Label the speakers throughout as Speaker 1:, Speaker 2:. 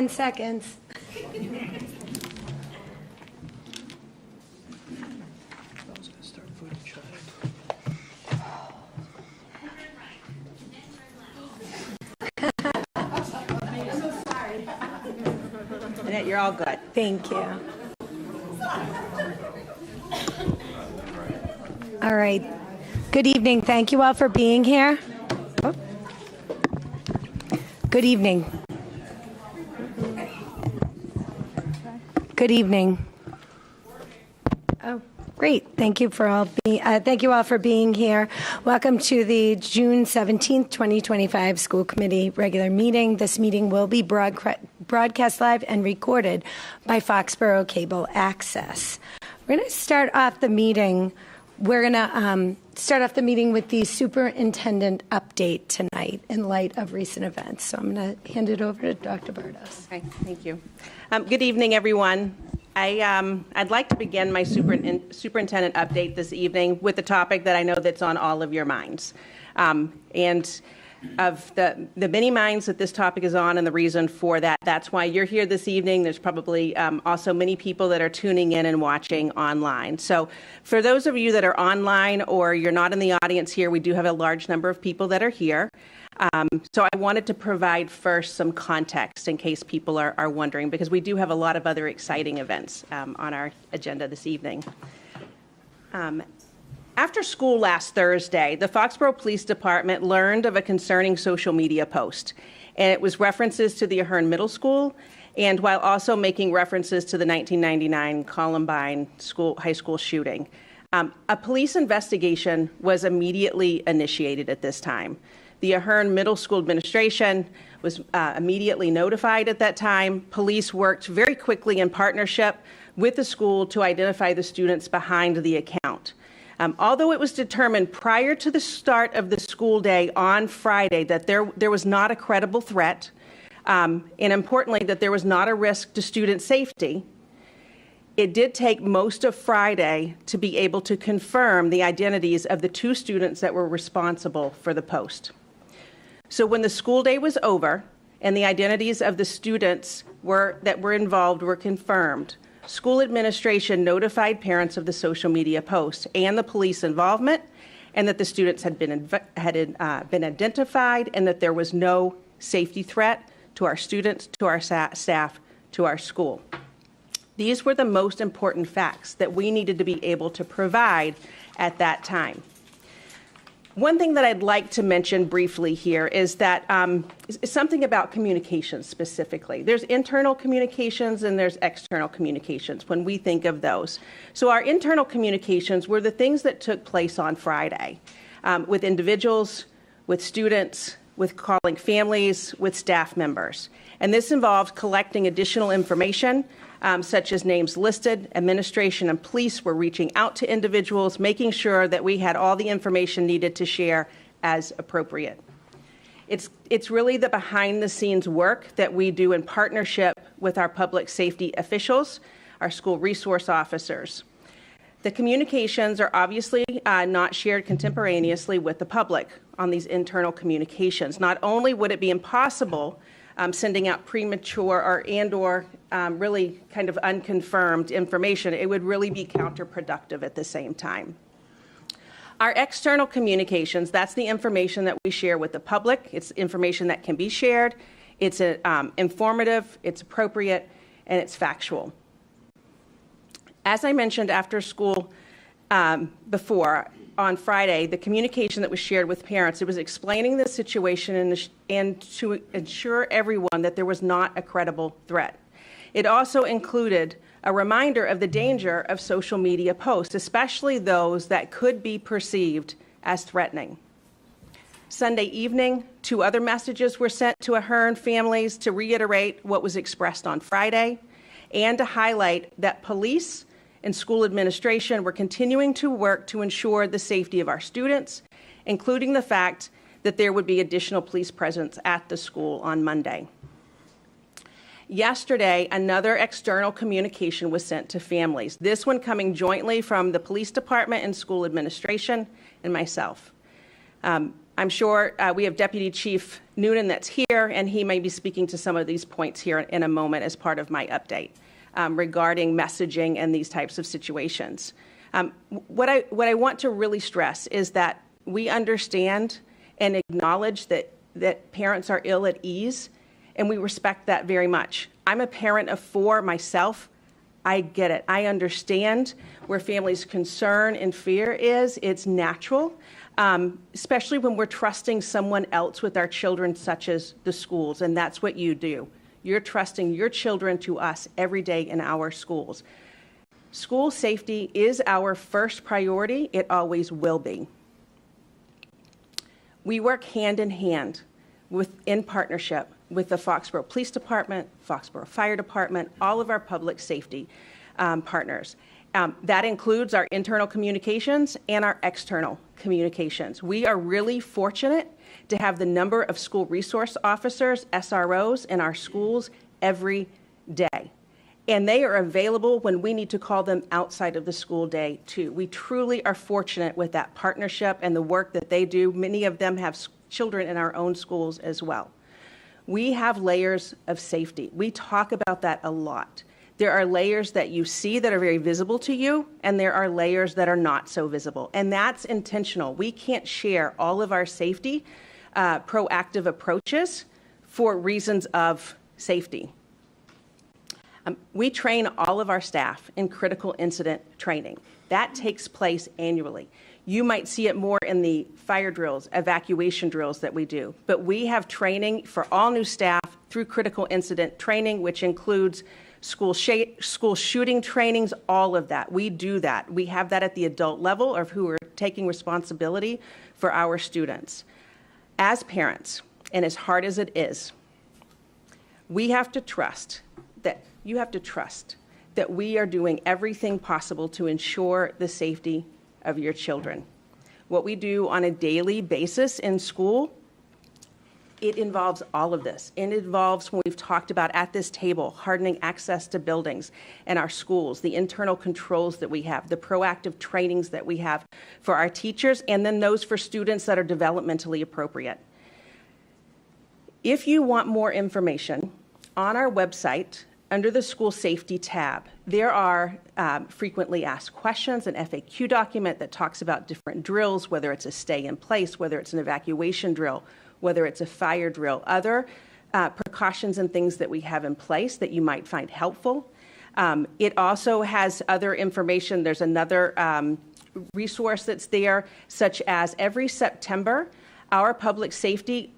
Speaker 1: 10 seconds.
Speaker 2: Annette, you're all good.
Speaker 1: Thank you. All right. Good evening. Thank you all for being here. Good evening. Good evening. Oh, great. Thank you for all thank you all for being here. Welcome to the June 17th, 2025 School Committee regular meeting. This meeting will be broadcast live and recorded by Foxboro Cable Access. We're going to start off the meeting. We're going to start off the meeting with the superintendent update tonight in light of recent events. So I'm going to hand it over to Dr. Burdos.
Speaker 2: Okay, thank you. Good evening, everyone. I'd like to begin my superintendent update this evening with a topic that I know that's on all of your minds. And of the many minds that this topic is on and the reason for that, that's why you're here this evening. There's probably also many people that are tuning in and watching online. So for those of you that are online or you're not in the audience here, we do have a large number of people that are here. So I wanted to provide first some context in case people are wondering, because we do have a lot of other exciting events on our agenda this evening. After school last Thursday, the Foxborough Police Department learned of a concerning social media post, and it was references to the Ahern Middle School, and while also making references to the 1999 Columbine high school shooting. A police investigation was immediately initiated at this time. The Ahern Middle School administration was immediately notified at that time. Police worked very quickly in partnership with the school to identify the students behind the account. Although it was determined prior to the start of the school day on Friday that there was not a credible threat, and importantly that there was not a risk to student safety, it did take most of Friday to be able to confirm the identities of the two students that were responsible for the post. So when the school day was over and the identities of the students that were involved were confirmed, school administration notified parents of the social media post and the police involvement, and that the students had been identified, and that there was no safety threat to our students, to our staff, to our school. These were the most important facts that we needed to be able to provide at that time. One thing that I'd like to mention briefly here is that something about communications specifically. There's internal communications and there's external communications when we think of those. So our internal communications were the things that took place on Friday with individuals, with students, with calling families, with staff members. And this involved collecting additional information such as names listed. Administration and police were reaching out to individuals, making sure that we had all the information needed to share as appropriate. It's really the behind-the-scenes work that we do in partnership with our public safety officials, our school resource officers. The communications are obviously not shared contemporaneously with the public on these internal communications. Not only would it be impossible sending out premature or really kind of unconfirmed information, it would really be counterproductive at the same time. Our external communications, that's the information that we share with the public. It's information that can be shared. It's informative, it's appropriate, and it's factual. As I mentioned after school before, on Friday, the communication that was shared with parents, it was explaining the situation and to ensure everyone that there was not a credible threat. It also included a reminder of the danger of social media posts, especially those that could be perceived as threatening. Sunday evening, 2 other messages were sent to Ahern families to reiterate what was expressed on Friday and to highlight that police and school administration were continuing to work to ensure the safety of our students, including the fact that there would be additional police presence at the school on Monday. Yesterday, another external communication was sent to families, this one coming jointly from the police department and school administration and myself. I'm sure we have Deputy Chief Noonan that's here, and he may be speaking to some of these points here in a moment as part of my update regarding messaging and these types of situations. What I want to really stress is that we understand and acknowledge that parents are ill at ease, and we respect that very much. I'm a parent of 4 myself. I get it. I understand where families' concern and fear is. It's natural, especially when we're trusting someone else with our children, such as the schools, and that's what you do. You're trusting your children to us every day in our schools. School safety is our first priority. It always will be. We work hand in hand in partnership with the Foxborough Police Department, Foxborough Fire Department, all of our public safety partners. That includes our internal communications and our external communications. We are really fortunate to have the number of school resource officers, SROs, in our schools every day. And they are available when we need to call them outside of the school day, too. We truly are fortunate with that partnership and the work that they do. Many of them have children in our own schools as well. We have layers of safety. We talk about that a lot. There are layers that you see that are very visible to you, and there are layers that are not so visible. And that's intentional. We can't share all of our safety proactive approaches for reasons of safety. We train all of our staff in critical incident training. That takes place annually. You might see it more in the fire drills, evacuation drills that we do, but we have training for all new staff through critical incident training, which includes school shooting trainings, all of that. We do that. We have that at the adult level of who are taking responsibility for our students. As parents, and as hard as it is, we have to trust that you have to trust that we are doing everything possible to ensure the safety of your children. What we do on a daily basis in school, it involves all of this. It involves what we've talked about at this table, hardening access to buildings and our schools, the internal controls that we have, the proactive trainings that we have for our teachers, and then those for students that are developmentally appropriate. If you want more information, on our website, under the school safety tab, there are frequently asked questions, an FAQ document that talks about different drills, whether it's a stay in place, whether it's an evacuation drill, whether it's a fire drill, other precautions and things that we have in place that you might find helpful. It also has other information. There's another resource that's there, such as every September, our public safety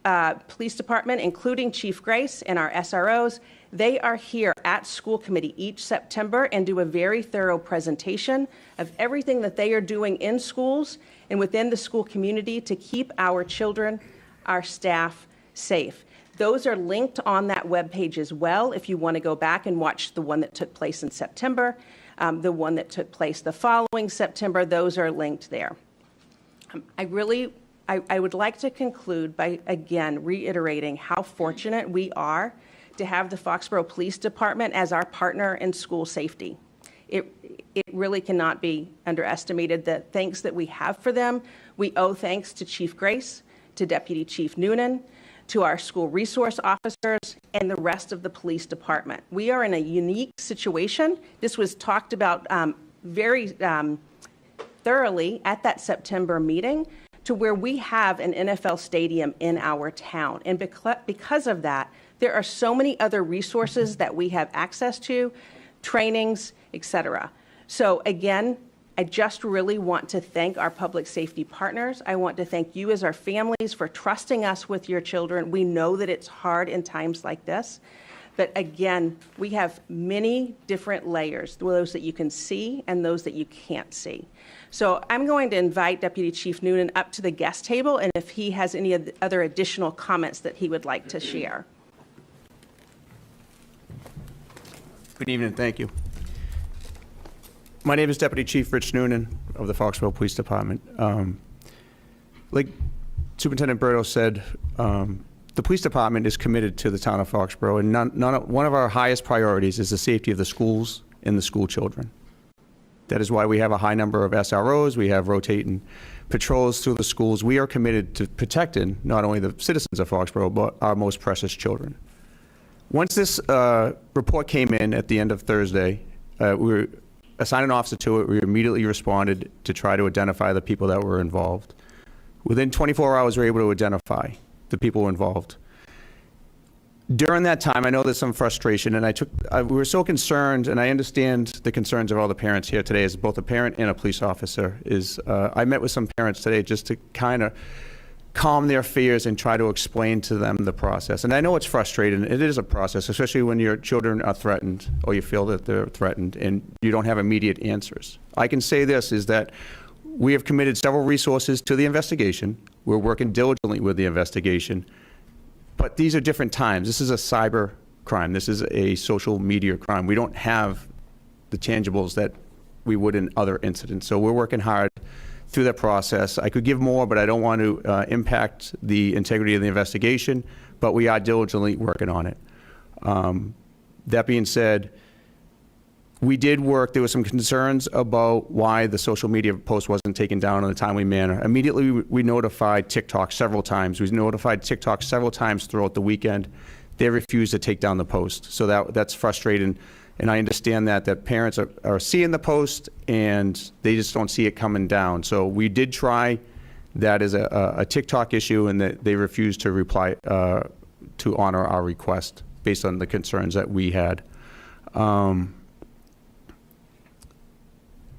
Speaker 2: police department, including Chief Grace and our SROs, they are here at school committee each September and do a very thorough presentation of everything that they are doing in schools and within the school community to keep our children, our staff safe. Those are linked on that webpage as well if you want to go back and watch the one that took place in September, the one that took place the following September. Those are linked there. I would like to conclude by, again, reiterating how fortunate we are to have the Foxborough Police Department as our partner in school safety. It really cannot be underestimated, the thanks that we have for them. We owe thanks to Chief Grace, to Deputy Chief Noonan, to our school resource officers, and the rest of the police department. We are in a unique situation. This was talked about very thoroughly at that September meeting, to where we have an NFL stadium in our town. And because of that, there are so many other resources that we have access to, trainings, et cetera. So again, I just really want to thank our public safety partners. I want to thank you as our families for trusting us with your children. We know that it's hard in times like this. But again, we have many different layers, those that you can see and those that you can't see. So I'm going to invite Deputy Chief Noonan up to the guest table, and if he has any other additional comments that he would like to share.
Speaker 3: Good evening, thank you. My name is Deputy Chief Rich Noonan of the Foxborough Police Department. Like Superintendent Berto said, the police department is committed to the town of Foxborough, and one of our highest priorities is the safety of the schools and the school children. That is why we have a high number of SROs. We have rotating patrols through the schools. We are committed to protecting not only the citizens of Foxborough, but our most precious children. Once this report came in at the end of Thursday, we were assigned an officer to it. We immediately responded to try to identify the people that were involved. Within 24 hours, we were able to identify the people involved. During that time, I know there's some frustration, and we were so concerned, and I understand the concerns of all the parents here today as both a parent and a police officer. I met with some parents today just to kind of calm their fears and try to explain to them the process. And I know it's frustrating. It is a process, especially when your children are threatened or you feel that they're threatened and you don't have immediate answers. I can say this is that we have committed several resources to the investigation. We're working diligently with the investigation. But these are different times. This is a cyber crime. This is a social media crime. We don't have the tangibles that we would in other incidents. So we're working hard through that process. I could give more, but I don't want to impact the integrity of the investigation, but we are diligently working on it. That being said, we did work. There were some concerns about why the social media post wasn't taken down in a timely manner. Immediately, we notified TikTok several times. We notified TikTok several times throughout the weekend. They refused to take down the post. So that's frustrating. And I understand that parents are seeing the post and they just don't see it coming down. So we did try that as a TikTok issue, and that they refused to reply to honor our request based on the concerns that we had.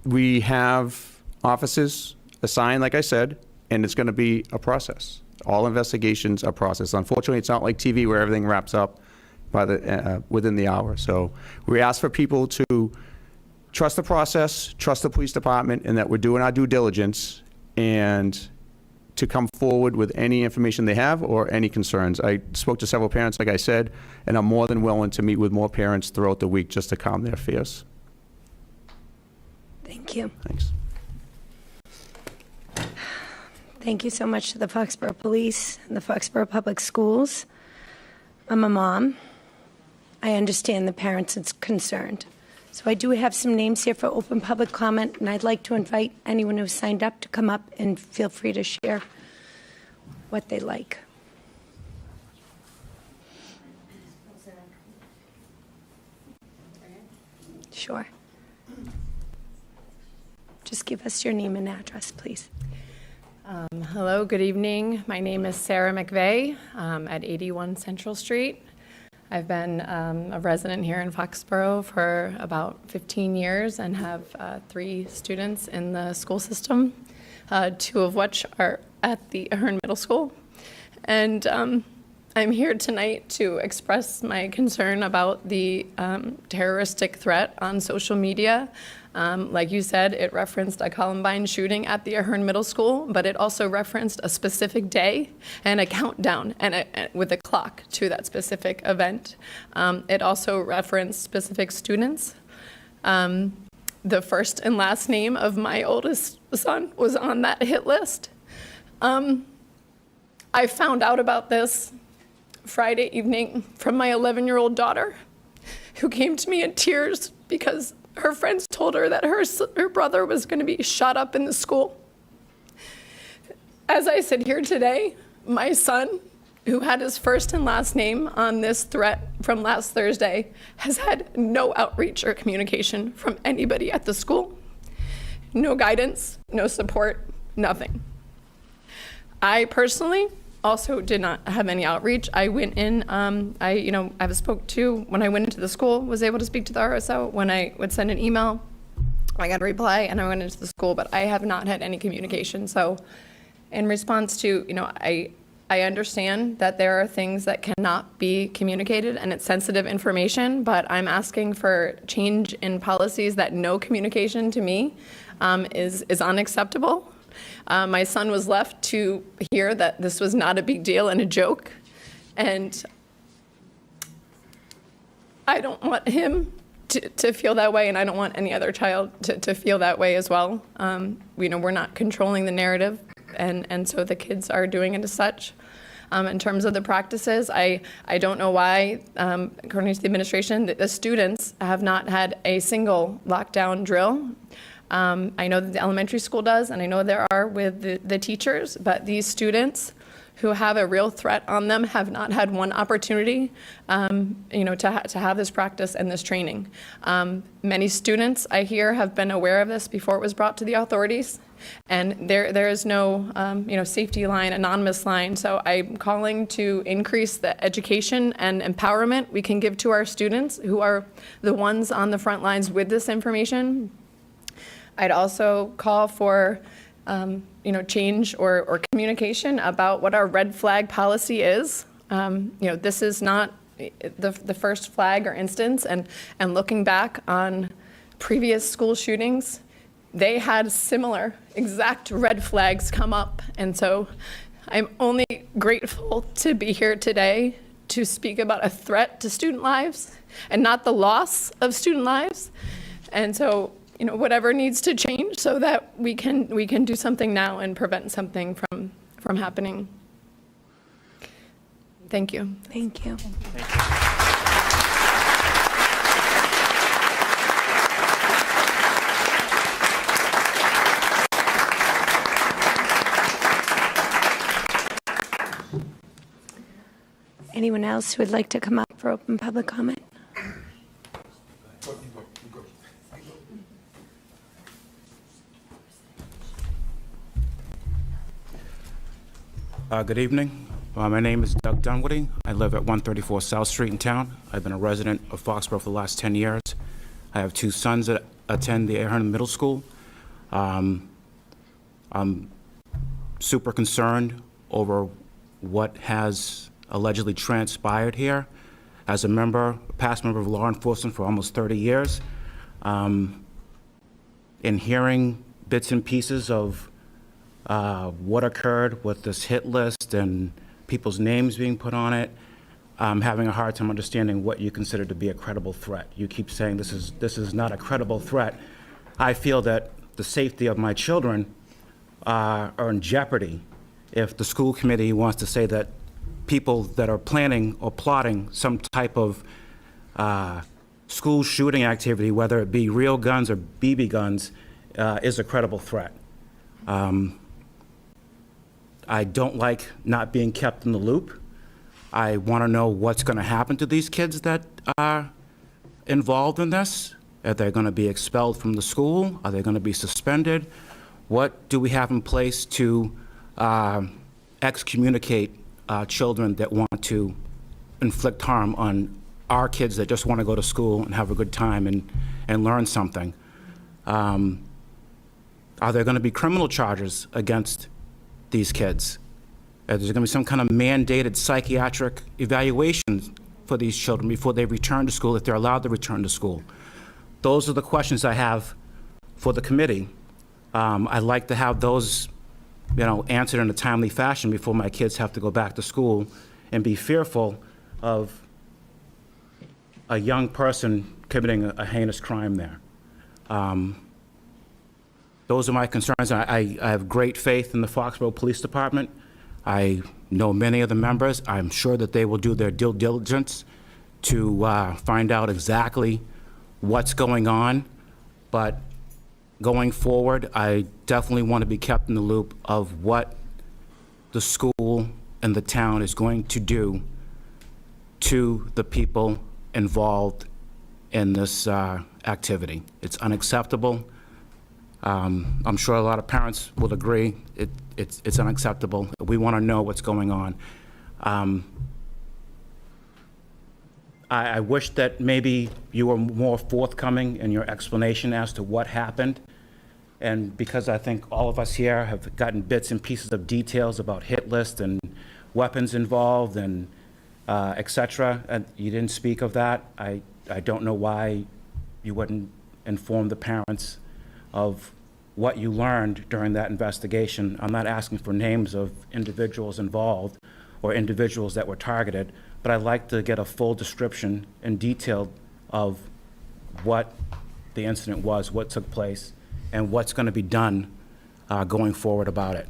Speaker 3: We have officers assigned, like I said, and it's going to be a process. All investigations are processed. Unfortunately, it's not like TV where everything wraps up by within the hour. So we ask for people to trust the process, trust the police department, and that we're doing our due diligence, and to come forward with any information they have or any concerns. I spoke to several parents, like I said, and I'm more than willing to meet with more parents throughout the week just to calm their fears.
Speaker 1: Thank you.
Speaker 3: Thanks.
Speaker 1: Thank you so much to the Foxborough Police and the Foxborough Public Schools. I'm a mom. I understand the parents are concerned. So I do have some names here for open public comment, and I'd like to invite anyone who signed up to come up and feel free to share what they like. Sure. Just give us your name and address, please.
Speaker 4: Hello, good evening. My name is Sarah McVeigh at 81 Central Street. I've been a resident here in Foxborough for about 15 years and have 3 students in the school system, 2 of which are at the Ahern Middle School. And I'm here tonight to express my concern about the terroristic threat on social media. Like you said, it referenced a Columbine shooting at the Ahern Middle School, but it also referenced a specific day and a countdown and with a clock to that specific event. It also referenced specific students. The first and last name of my oldest son was on that hit list. I found out about this Friday evening from my 11-year-old daughter, who came to me in tears because her friends told her that her brother was going to be shot up in the school. As I sit here today, my son, who had his first and last name on this threat from last Thursday, has had no outreach or communication from anybody at the school. No guidance, no support, nothing. I personally also did not have any outreach. I went in, I spoke to, when I went into the school, was able to speak to the RSO. When I would send an email, I got a reply and I went into the school, but I have not had any communication. So in response to, I understand that there are things that cannot be communicated and it's sensitive information, but I'm asking for change in policies that no communication to me is unacceptable. My son was left to hear that this was not a big deal and a joke, and I don't want him to feel that way, and I don't want any other child to feel that way as well. We're not controlling the narrative, and so the kids are doing it as such. In terms of the practices, I don't know why, according to the administration, the students have not had a single lockdown drill. I know that the elementary school does, and I know there are with the teachers, but these students who have a real threat on them have not had one opportunity, to have this practice and this training. Many students, I hear, have been aware of this before it was brought to the authorities, and there is no, safety line, anonymous line. So I'm calling to increase the education and empowerment we can give to our students who are the ones on the front lines with this information. I'd also call for change or communication about what our red flag policy is. This is not the first flag or instance, and looking back on previous school shootings, they had similar exact red flags come up. And so I'm only grateful to be here today to speak about a threat to student lives and not the loss of student lives. And so whatever needs to change so that we can do something now and prevent something from happening. Thank you.
Speaker 1: Thank you. Anyone else who would like to come up for open public comment?
Speaker 5: Good evening. My name is Doug Dunwoody. I live at 134 South Street in town. I've been a resident of Foxborough for the last 10 years. I have two sons that attend the Adjournment Middle School. I'm super concerned over what has allegedly transpired here. As a past member of law enforcement for almost 30 years, in hearing bits and pieces of what occurred with this hit list and people's names being put on it, I'm having a hard time understanding what you consider to be a credible threat. You keep saying this is not a credible threat. I feel that the safety of my children are in jeopardy if the school committee wants to say that people that are planning or plotting some type of school shooting activity, whether it be real guns or BB guns, is a credible threat. I don't like not being kept in the loop. I want to know what's going to happen to these kids that are involved in this. Are they going to be expelled from the school? Are they going to be suspended? What do we have in place to excommunicate children that want to inflict harm on our kids that just want to go to school and have a good time and learn something? Are there going to be criminal charges against these kids? There's going to be some kind of mandated psychiatric evaluation for these children before they return to school, if they're allowed to return to school. Those are the questions I have for the committee. I'd like to have those, answered in a timely fashion before my kids have to go back to school and be fearful of a young person committing a heinous crime there. Those are my concerns. I have great faith in the Foxborough Police Department. I know many of the members. I'm sure that they will do their due diligence to find out exactly what's going on. But going forward, I definitely want to be kept in the loop of what the school and the town is going to do to the people involved in this activity. It's unacceptable. I'm sure a lot of parents will agree it's unacceptable. We want to know what's going on. I wish that maybe you were more forthcoming in your explanation as to what happened. And because I think all of us here have gotten bits and pieces of details about hit list and weapons involved and et cetera, and you didn't speak of that. I don't know why you wouldn't inform the parents of what you learned during that investigation. I'm not asking for names of individuals involved or individuals that were targeted, but I'd like to get a full description and detail of what the incident was, what took place, and what's going to be done going forward about it.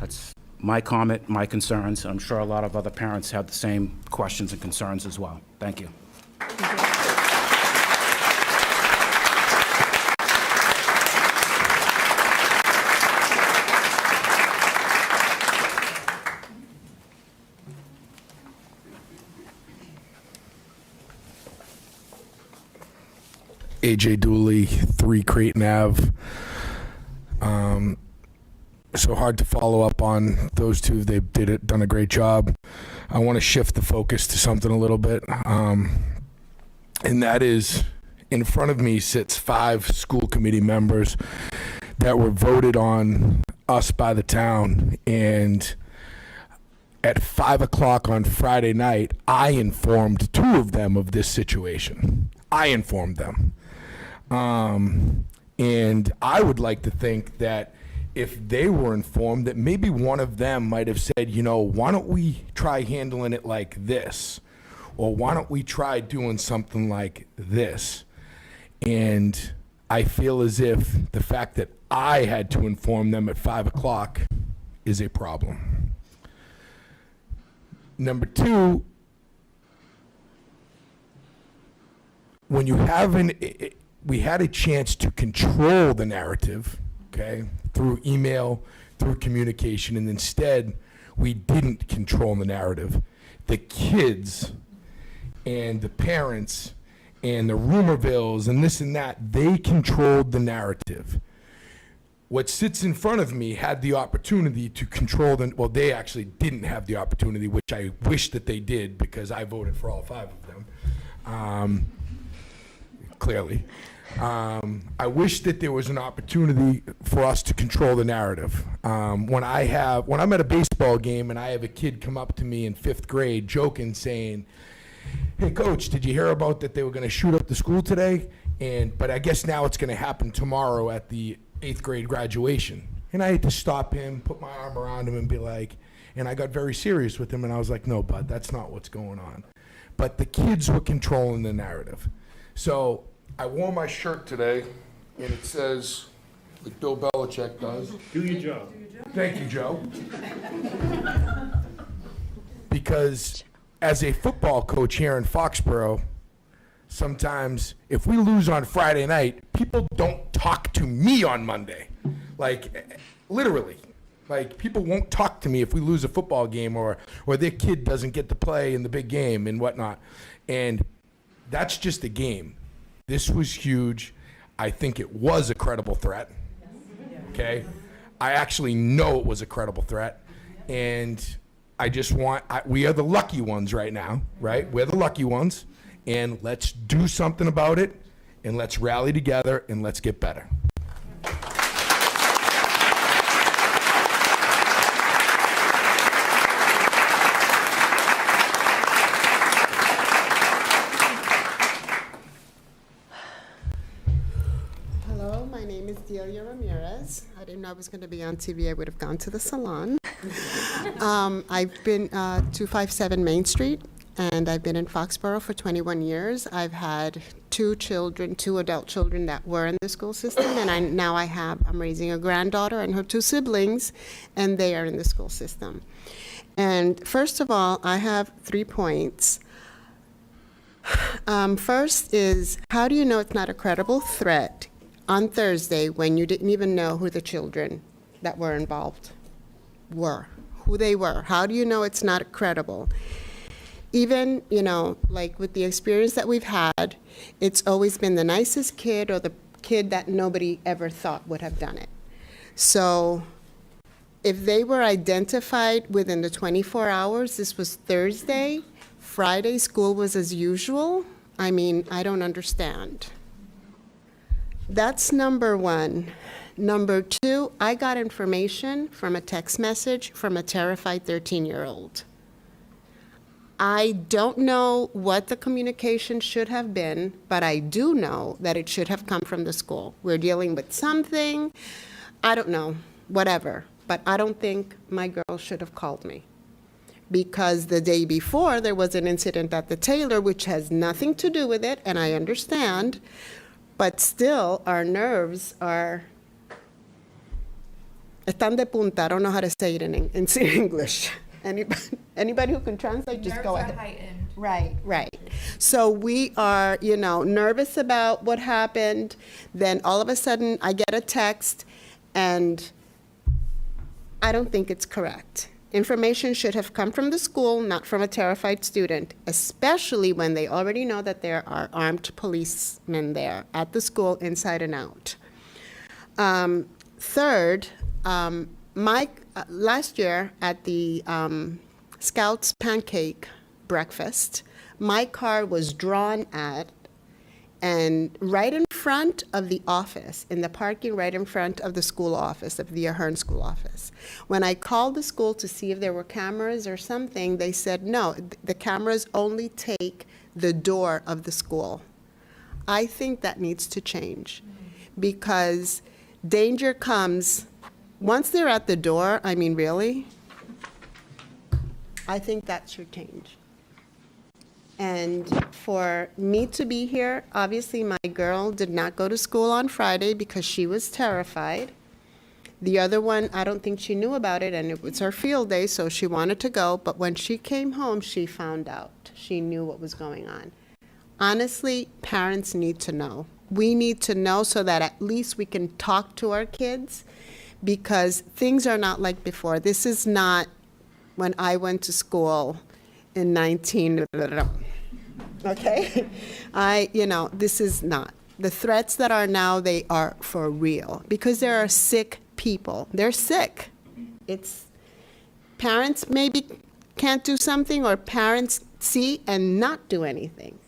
Speaker 5: That's my comment, my concerns. I'm sure a lot of other parents have the same questions and concerns as well. Thank you.
Speaker 6: AJ Dooley, 3 Creighton Ave. So hard to follow up on those two. They've done a great job. I want to shift the focus to something a little bit, and that is, in front of me sits 5 school committee members that were voted on us by the town, and at 5 o'clock on Friday night, I informed 2 of them of this situation. I informed them. And I would like to think that if they were informed, that maybe one of them might have said, you know, why don't we try handling it like this? Or why don't we try doing something like this? And I feel as if the fact that I had to inform them at 5 o'clock is a problem. Number 2, when you have we had a chance to control the narrative, okay, through email, through communication, and instead we didn't control the narrative. The kids and the parents and the rumorvilles and this and that, they controlled the narrative. What sits in front of me had the opportunity to control well, they actually didn't have the opportunity, which I wish that they did, because I voted for all 5 of them, clearly. I wish that there was an opportunity for us to control the narrative. When I'm at a baseball game and I have a kid come up to me in 5th grade joking, saying, "Hey coach, did you hear about that they were going to shoot up the school today? But I guess now it's going to happen tomorrow at the 8th grade graduation." And I had to stop him, put my arm around him and be like, and I got very serious with him, and I was like, "No, bud, that's not what's going on." But the kids were controlling the narrative. So I wore my shirt today, and it says, like Bill Belichick does,
Speaker 7: Do your job.
Speaker 6: "Thank you, Joe." Because as a football coach here in Foxborough, sometimes if we lose on Friday night, people don't talk to me on Monday. Like, literally. Like, people won't talk to me if we lose a football game or their kid doesn't get to play in the big game and whatnot. And that's just a game. This was huge. I think it was a credible threat. Okay? I actually know it was a credible threat. And I just we are the lucky ones right now, right? We're the lucky ones. And let's do something about it, and let's rally together, and let's get better.
Speaker 8: Hello, my name is Delia Ramirez. I didn't know I was going to be on TV. I would have gone to the salon. I've been 257 Main Street, and I've been in Foxborough for 21 years. I've had 2 adult children that were in the school system, and I'm raising a granddaughter and her 2 siblings, and they are in the school system. And first of all, I have 3 points. First is, how do you know it's not a credible threat on Thursday when you didn't even know who the children that were involved were, who they were? How do you know it's not credible? Even, like with the experience that we've had, it's always been the nicest kid or the kid that nobody ever thought would have done it. So if they were identified within the 24 hours, this was Thursday, Friday, school was as usual. I mean, I don't understand. That's number 1. Number 2, I got information from a text message from a terrified 13-year-old. I don't know what the communication should have been, but I do know that it should have come from the school. We're dealing with something, I don't know, whatever, but I don't think my girl should have called me. Because the day before, there was an incident at the Taylor, which has nothing to do with it, and I understand, but still, our nerves are están de punta. I don't know how to say it in English. Anybody who can translate, just go ahead.
Speaker 9: Heightened.
Speaker 8: Right. So we are, nervous about what happened. Then all of a sudden, I get a text, and I don't think it's correct. Information should have come from the school, not from a terrified student, especially when they already know that there are armed policemen there at the school, inside and out. Third, last year at the Scouts Pancake Breakfast, my car was drawn at and right in front of the office, in the parking right in front of the school office, of the Ahern School office. When I called the school to see if there were cameras or something, they said, no, the cameras only take the door of the school. I think that needs to change, because danger comes, once they're at the door, I mean, really? I think that should change. And for me to be here, obviously my girl did not go to school on Friday because she was terrified. The other one, I don't think she knew about it, and it was her field day, so she wanted to go. But when she came home, she found out. She knew what was going on. Honestly, parents need to know. We need to know so that at least we can talk to our kids, because things are not like before. This is not when I went to school in 19... Okay? This is not. The threats that are now, they are for real, because there are sick people. They're sick. It's parents maybe can't do something, or parents see and not do anything.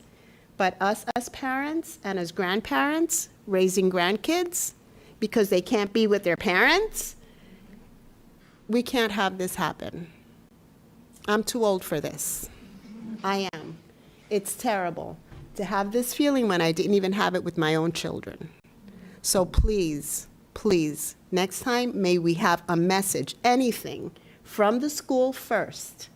Speaker 8: But us as parents and as grandparents raising grandkids because they can't be with their parents, we can't have this happen. I'm too old for this. I am. It's terrible to have this feeling when I didn't even have it with my own children. So please, please, next time, may we have a message, anything, from the school first,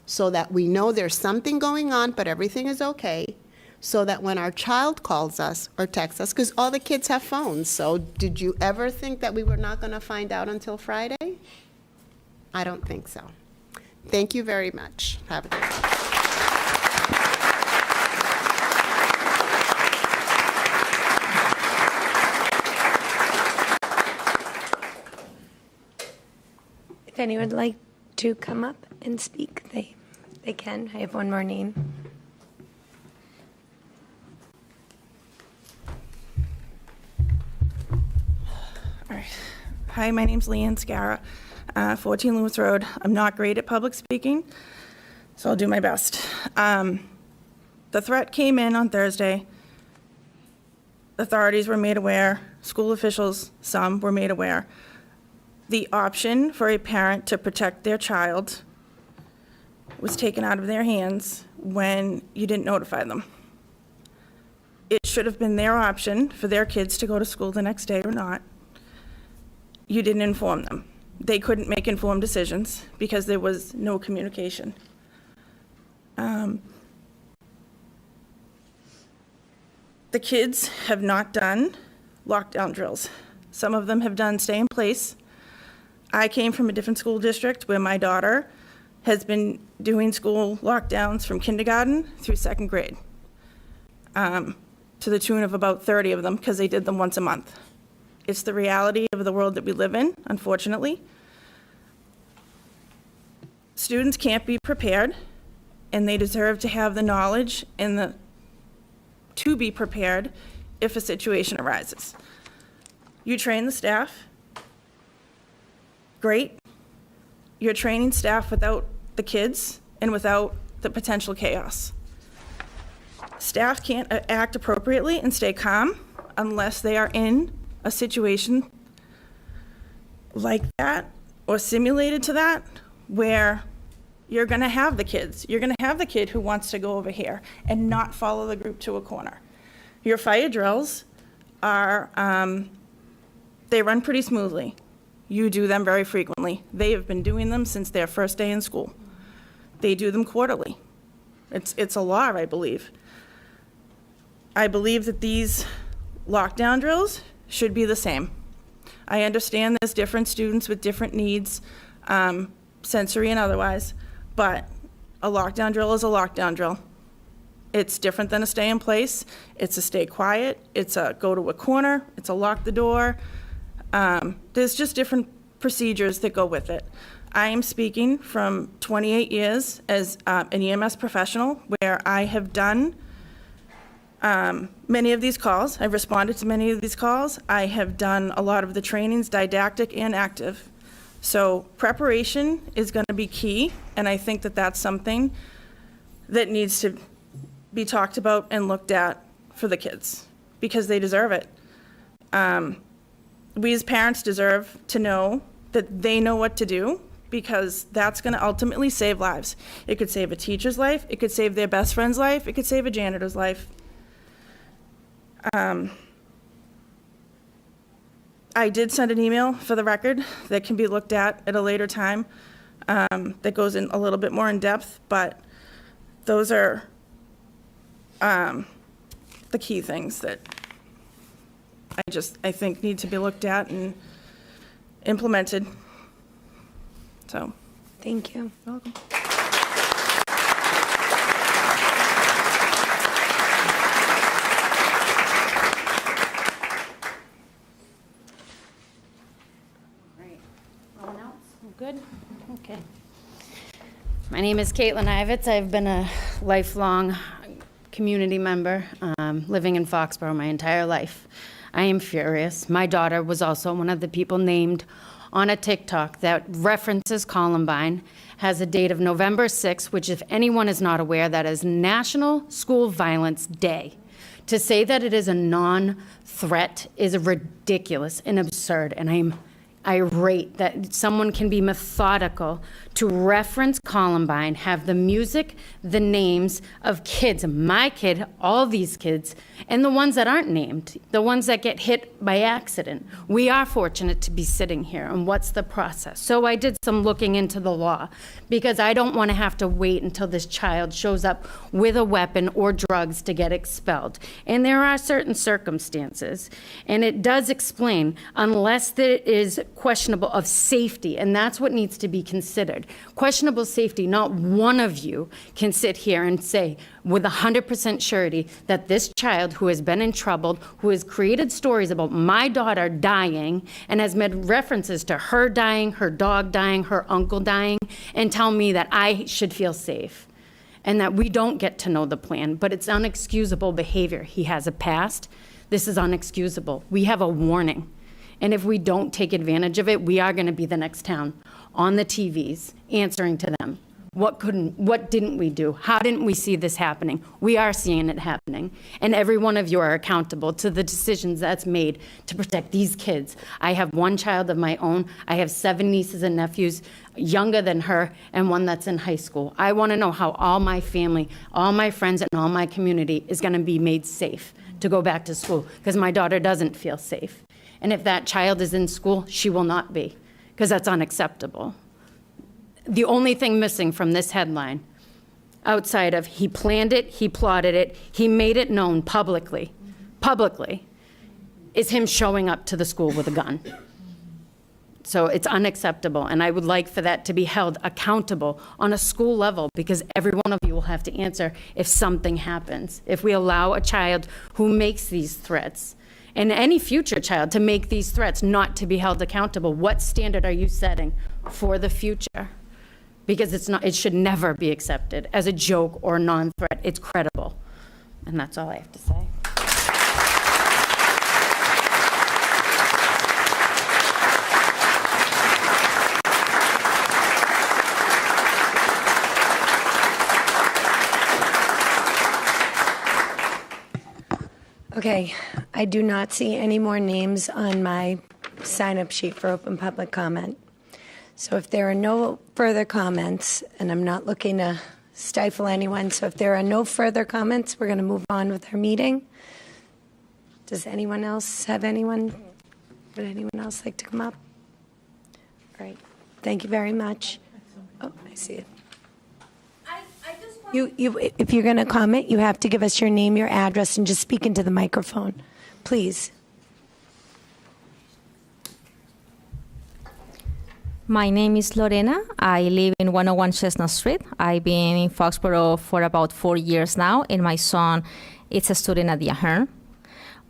Speaker 8: so that we know there's something going on, but everything is okay, so that when our child calls us or texts us, because all the kids have phones, so did you ever think that we were not going to find out until Friday? I don't think so. Thank you very much. Have a good day.
Speaker 1: If anyone would like to come up and speak, they can. I have one more name.
Speaker 7: All right. Hi, my name's Leanne Scarra, 14 Lewis Road. I'm not great at public speaking, so I'll do my best. The threat came in on Thursday. Authorities were made aware. School officials, some, were made aware. The option for a parent to protect their child was taken out of their hands when you didn't notify them. It should have been their option for their kids to go to school the next day or not. You didn't inform them. They couldn't make informed decisions because there was no communication. The kids have not done lockdown drills. Some of them have done stay in place. I came from a different school district where my daughter has been doing school lockdowns from kindergarten through second grade, to the tune of about 30 of them, because they did them once a month. It's the reality of the world that we live in, unfortunately. Students can't be prepared, and they deserve to have the knowledge and to be prepared if a situation arises. You train the staff. Great. You're training staff without the kids and without the potential chaos. Staff can't act appropriately and stay calm unless they are in a situation like that or simulated to that, where you're going to have the kids. You're going to have the kid who wants to go over here and not follow the group to a corner. Your fire drills are, they run pretty smoothly. You do them very frequently. They have been doing them since their first day in school. They do them quarterly. It's a law, I believe. I believe that these lockdown drills should be the same. I understand there's different students with different needs, sensory and otherwise, but a lockdown drill is a lockdown drill. It's different than a stay in place. It's a stay quiet. It's a go to a corner. It's a lock the door. There's just different procedures that go with it. I am speaking from 28 years as an EMS professional, where I have done many of these calls. I've responded to many of these calls. I have done a lot of the trainings, didactic and active. So preparation is going to be key, and I think that that's something that needs to be talked about and looked at for the kids, because they deserve it. We as parents deserve to know that they know what to do, because that's going to ultimately save lives. It could save a teacher's life, it could save their best friend's life, it could save a janitor's life. I did send an email, for the record, that can be looked at a later time, that goes in a little bit more in depth, but those are the key things that I think need to be looked at and implemented. So,
Speaker 1: Thank you.
Speaker 7: you're welcome.
Speaker 9: Anyone else? Good? Okay. My name is Caitlin Ivets. I've been a lifelong community member, living in Foxborough my entire life. I am furious. My daughter was also one of the people named on a TikTok that references Columbine, has a date of November 6th, which, if anyone is not aware, that is National School Violence Day. To say that it is a non-threat is ridiculous and absurd, and I'm irate that someone can be methodical to reference Columbine, have the music, the names of kids, my kid, all these kids, and the ones that aren't named, the ones that get hit by accident. We are fortunate to be sitting here, and what's the process? So I did some looking into the law, because I don't want to have to wait until this child shows up with a weapon or drugs to get expelled. And there are certain circumstances, and it does explain, unless there is questionable of safety, and that's what needs to be considered. Questionable safety, not one of you can sit here and say with 100% surety that this child who has been in trouble, who has created stories about my daughter dying and has made references to her dying, her dog dying, her uncle dying, and tell me that I should feel safe and that we don't get to know the plan. But it's unexcusable behavior. He has a past. This is unexcusable. We have a warning. And if we don't take advantage of it, we are going to be the next town on the TVs answering to them. What didn't we do? How didn't we see this happening? We are seeing it happening. And every one of you are accountable to the decisions that's made to protect these kids. I have one child of my own. I have 7 nieces and nephews younger than her, and one that's in high school. I want to know how all my family, all my friends, and all my community is going to be made safe to go back to school, because my daughter doesn't feel safe. And if that child is in school, she will not be, because that's unacceptable. The only thing missing from this headline, outside of he planned it, he plotted it, he made it known publicly, is him showing up to the school with a gun. So it's unacceptable, and I would like for that to be held accountable on a school level, because every one of you will have to answer if something happens. If we allow a child who makes these threats, and any future child to make these threats, not to be held accountable, what standard are you setting for the future? Because it should never be accepted as a joke or non-threat. It's credible. And that's all I have to say.
Speaker 1: Okay, I do not see any more names on my sign-up sheet for open public comment. So if there are no further comments, and I'm not looking to stifle anyone, so if there are no further comments, we're going to move on with our meeting. Does anyone else have would anyone else like to come up? All right, thank you very much. Oh, I see it. If you're going to comment, you have to give us your name, your address, and just speak into the microphone, please.
Speaker 10: My name is Lorena. I live in 101 Chestnut Street. I've been in Foxborough for about 4 years now, and my son is a student at the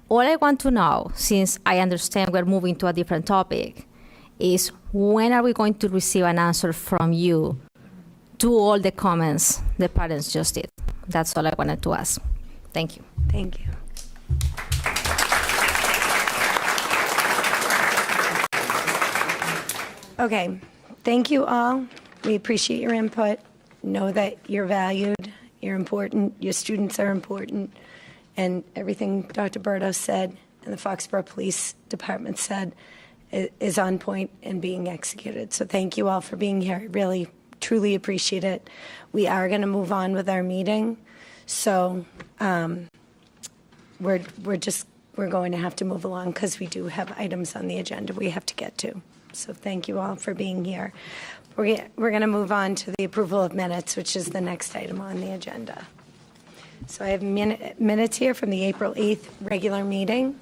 Speaker 10: All I want to know, since I understand we're moving to a different topic, is when are we going to receive an answer from you to all the comments the parents just did? That's all I wanted to ask. Thank you.
Speaker 1: Thank you. Okay, thank you all. We appreciate your input. Know that you're valued, you're important, your students are important, and everything Dr. Berto said and the Foxborough Police Department said is on point and being executed. So thank you all for being here. I really, truly appreciate it. We are going to move on with our meeting. So we're going to have to move along because we do have items on the agenda we have to get to. So thank you all for being here. We're going to move on to the approval of minutes, which is the next item on the agenda. So I have minutes here from the April 8th regular meeting.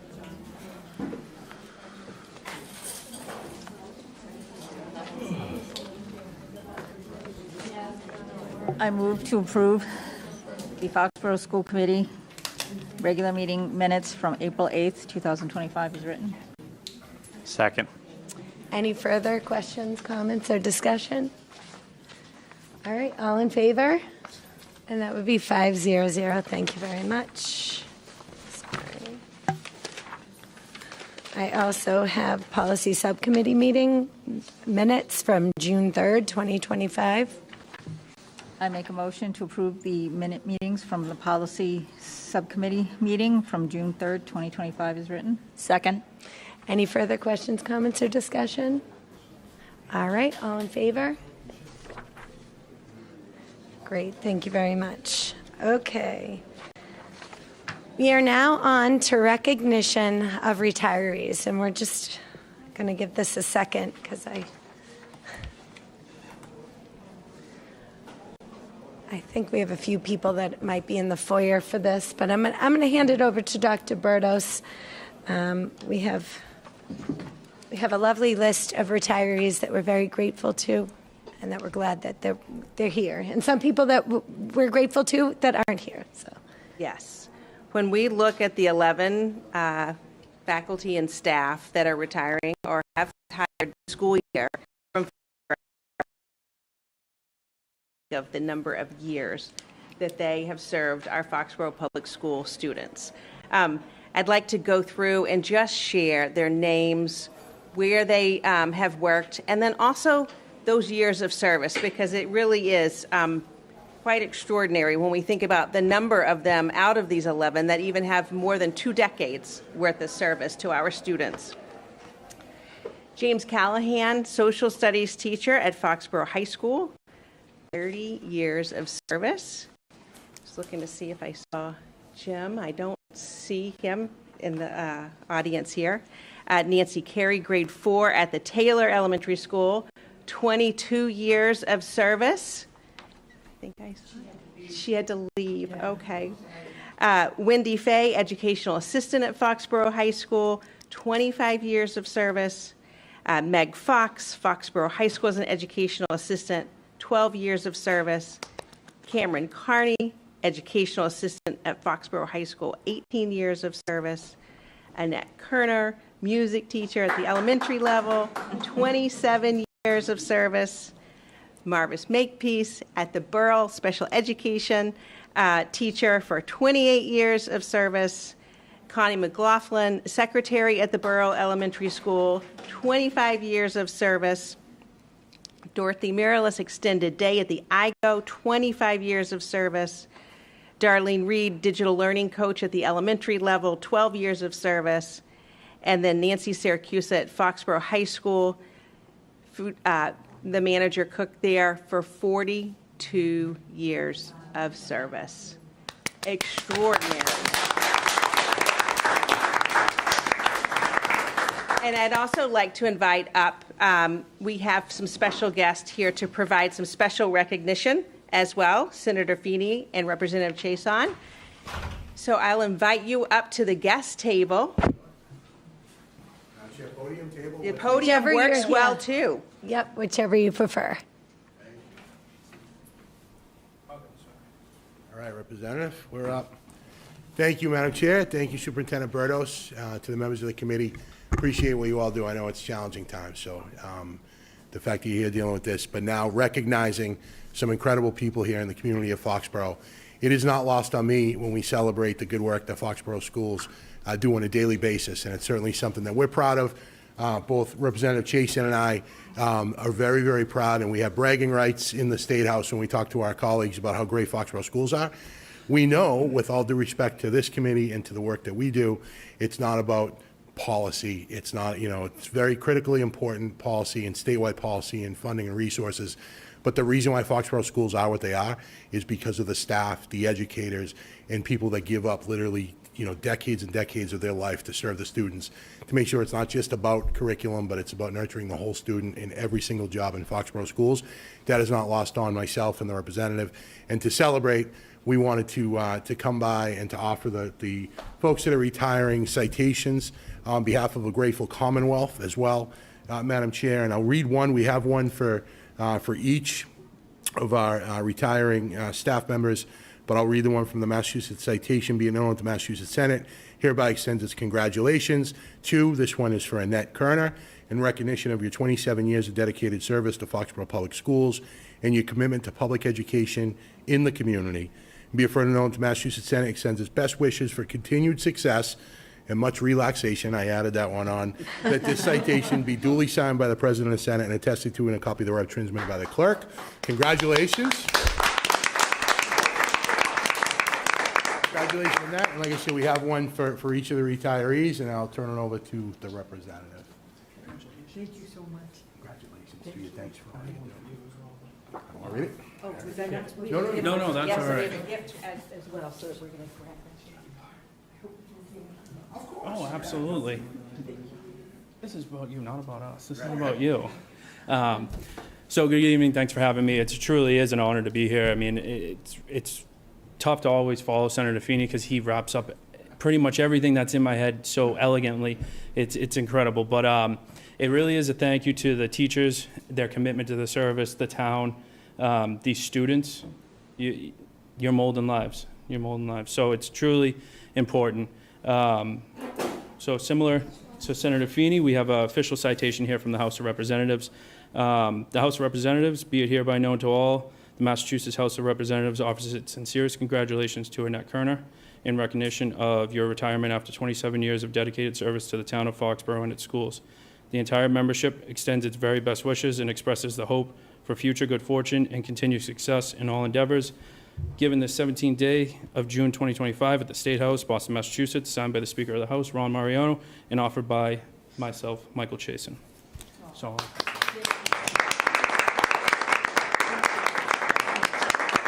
Speaker 11: I move to approve the Foxborough School Committee regular meeting minutes from April 8th, 2025 as written.
Speaker 12: Second.
Speaker 1: Any further questions, comments, or discussion? All right, all in favor? And that would be 500. Thank you very much. Sorry. I also have policy subcommittee meeting minutes from June 3rd, 2025.
Speaker 11: I make a motion to approve the minute meetings from the policy subcommittee meeting from June 3rd, 2025 as written.
Speaker 13: Second.
Speaker 1: Any further questions, comments, or discussion? All right, all in favor? Great, thank you very much. Okay. We are now on to recognition of retirees, and we're just going to give this a second because I think we have a few people that might be in the foyer for this, but I'm going to hand it over to Dr. Bertos. We have a lovely list of retirees that we're very grateful to and that we're glad that they're here. And some people that we're grateful to that aren't here. So,
Speaker 2: Yes. When we look at the 11 faculty and staff that are retiring or have retired this school year, from of the number of years that they have served our Foxborough Public School students. I'd like to go through and just share their names, where they have worked, and then also those years of service, because it really is quite extraordinary when we think about the number of them out of these 11 that even have more than 2 decades worth of service to our students. James Callahan, social studies teacher at Foxborough High School, 30 years of service. Just looking to see if I saw Jim. I don't see him in the audience here. Nancy Carey, grade 4 at the Taylor Elementary School, 22 years of service. I think I saw it. She had to leave. Okay. Wendy Fay, educational assistant at Foxborough High School, 25 years of service. Meg Fox, Foxborough High School as an educational assistant, 12 years of service. Cameron Carney, educational assistant at Foxborough High School, 18 years of service. Annette Kerner, music teacher at the elementary level, 27 years of service. Marvis Makepeace at the Burrell special education teacher for 28 years of service. Connie McLaughlin, secretary at the Burrell Elementary School, 25 years of service. Dorothy Miralis, extended day at the IGO, 25 years of service. Darlene Reed, digital learning coach at the elementary level, 12 years of service. And then Nancy Siracusa at Foxborough High School, the manager cook there for 42 years of service. Extraordinary. And I'd also like to invite up, we have some special guests here to provide some special recognition as well, Senator Feeney and Representative Chason. So I'll invite you up to the guest table. The podium
Speaker 1: Whichever
Speaker 2: works
Speaker 1: you're-
Speaker 2: well
Speaker 1: yeah.
Speaker 2: too.
Speaker 1: Yep, whichever you prefer.
Speaker 14: All right, Representative, we're up.
Speaker 13: Thank you, Madam Chair. Thank you, Superintendent Berdos, to the members of the committee. Appreciate what you all do. I know it's challenging times, so the fact that you're here dealing with this, but now recognizing some incredible people here in the community of Foxborough. It is not lost on me when we celebrate the good work that Foxborough schools do on a daily basis, and it's certainly something that we're proud of. Both Representative Chasen and I are very, very proud, and we have bragging rights in the State House when we talk to our colleagues about how great Foxborough schools are. We know, with all due respect to this committee and to the work that we do, it's not about policy. It's not, it's very critically important policy and statewide policy and funding and resources. But the reason why Foxborough schools are what they are is because of the staff, the educators, and people that give up literally, decades and decades of their life to serve the students, to make sure it's not just about curriculum, but it's about nurturing the whole student in every single job in Foxborough schools. That is not lost on myself and the representative. And to celebrate, we wanted to come by and to offer the folks that are retiring citations on behalf of a grateful Commonwealth as well, Madam Chair. And I'll read one. We have one for each of our retiring staff members, but I'll read the one from the Massachusetts citation. Be it known that the Massachusetts Senate hereby extends its congratulations to, this one is for Annette Kerner, in recognition of your 27 years of dedicated service to Foxborough Public Schools and your commitment to public education in the community. Be it further known that the Massachusetts Senate extends its best wishes for continued success and much relaxation, I added that one on, that this citation be duly signed by the President of the Senate and attested to in a copy thereof transmitted by the clerk. Congratulations. Congratulations on that. And like I said, we have one for each of the retirees, and I'll turn it over to the representative.
Speaker 14: Thank you so much.
Speaker 13: Congratulations to you. Thanks for all you do. Want to read it?
Speaker 14: Oh, was that not?
Speaker 5: No, that's all right.
Speaker 14: Yes, we have a gift as well, so that we're going to grab that.
Speaker 15: Oh, absolutely. This is about you, not about us. This is about you. So good evening. Thanks for having me. It truly is an honor to be here. I mean, it's tough to always follow Senator Feeney because he wraps up pretty much everything that's in my head so elegantly. It's incredible. But it really is a thank you to the teachers, their commitment to the service, the town, these students. You're molding lives. You're molding lives. So it's truly important. So similar to Senator Feeney, we have an official citation here from the House of Representatives. The House of Representatives, be it hereby known to all, the Massachusetts House of Representatives offers its sincerest congratulations to Annette Kerner in recognition of your retirement after 27 years of dedicated service to the town of Foxborough and its schools. The entire membership extends its very best wishes and expresses the hope for future good fortune and continued success in all endeavors. Given the 17th day of June 2025 at the State House, Boston, Massachusetts, signed by the Speaker of the House, Ron Mariano, and offered by myself, Michael Chasen. So,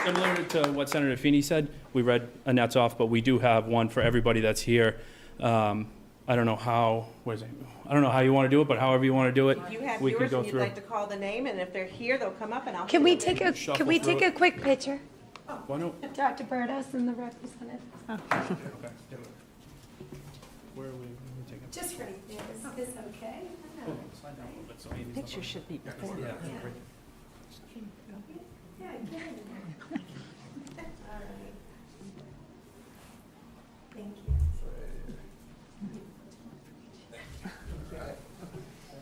Speaker 15: similar to what Senator Feeney said, we read Annette's off, but we do have one for everybody that's here. I don't know how, I don't know how you want to do it, but however you want to do it,
Speaker 2: If you have
Speaker 15: we can
Speaker 2: viewers
Speaker 15: go
Speaker 2: and you'd
Speaker 15: through.
Speaker 2: like to call the name, and if they're here, they'll come up and I'll.
Speaker 1: Can we
Speaker 2: fill them
Speaker 1: take
Speaker 2: in.
Speaker 1: can we take a quick picture?
Speaker 15: Why don't,
Speaker 1: Dr. Burdos and the representative.
Speaker 15: where are we taking?
Speaker 1: Just right there. Is this okay?
Speaker 15: Slide down a little bit so Amy's
Speaker 11: Picture
Speaker 15: not-
Speaker 11: should be before.
Speaker 15: Yeah.
Speaker 1: Yeah, get it. All right. Thank you.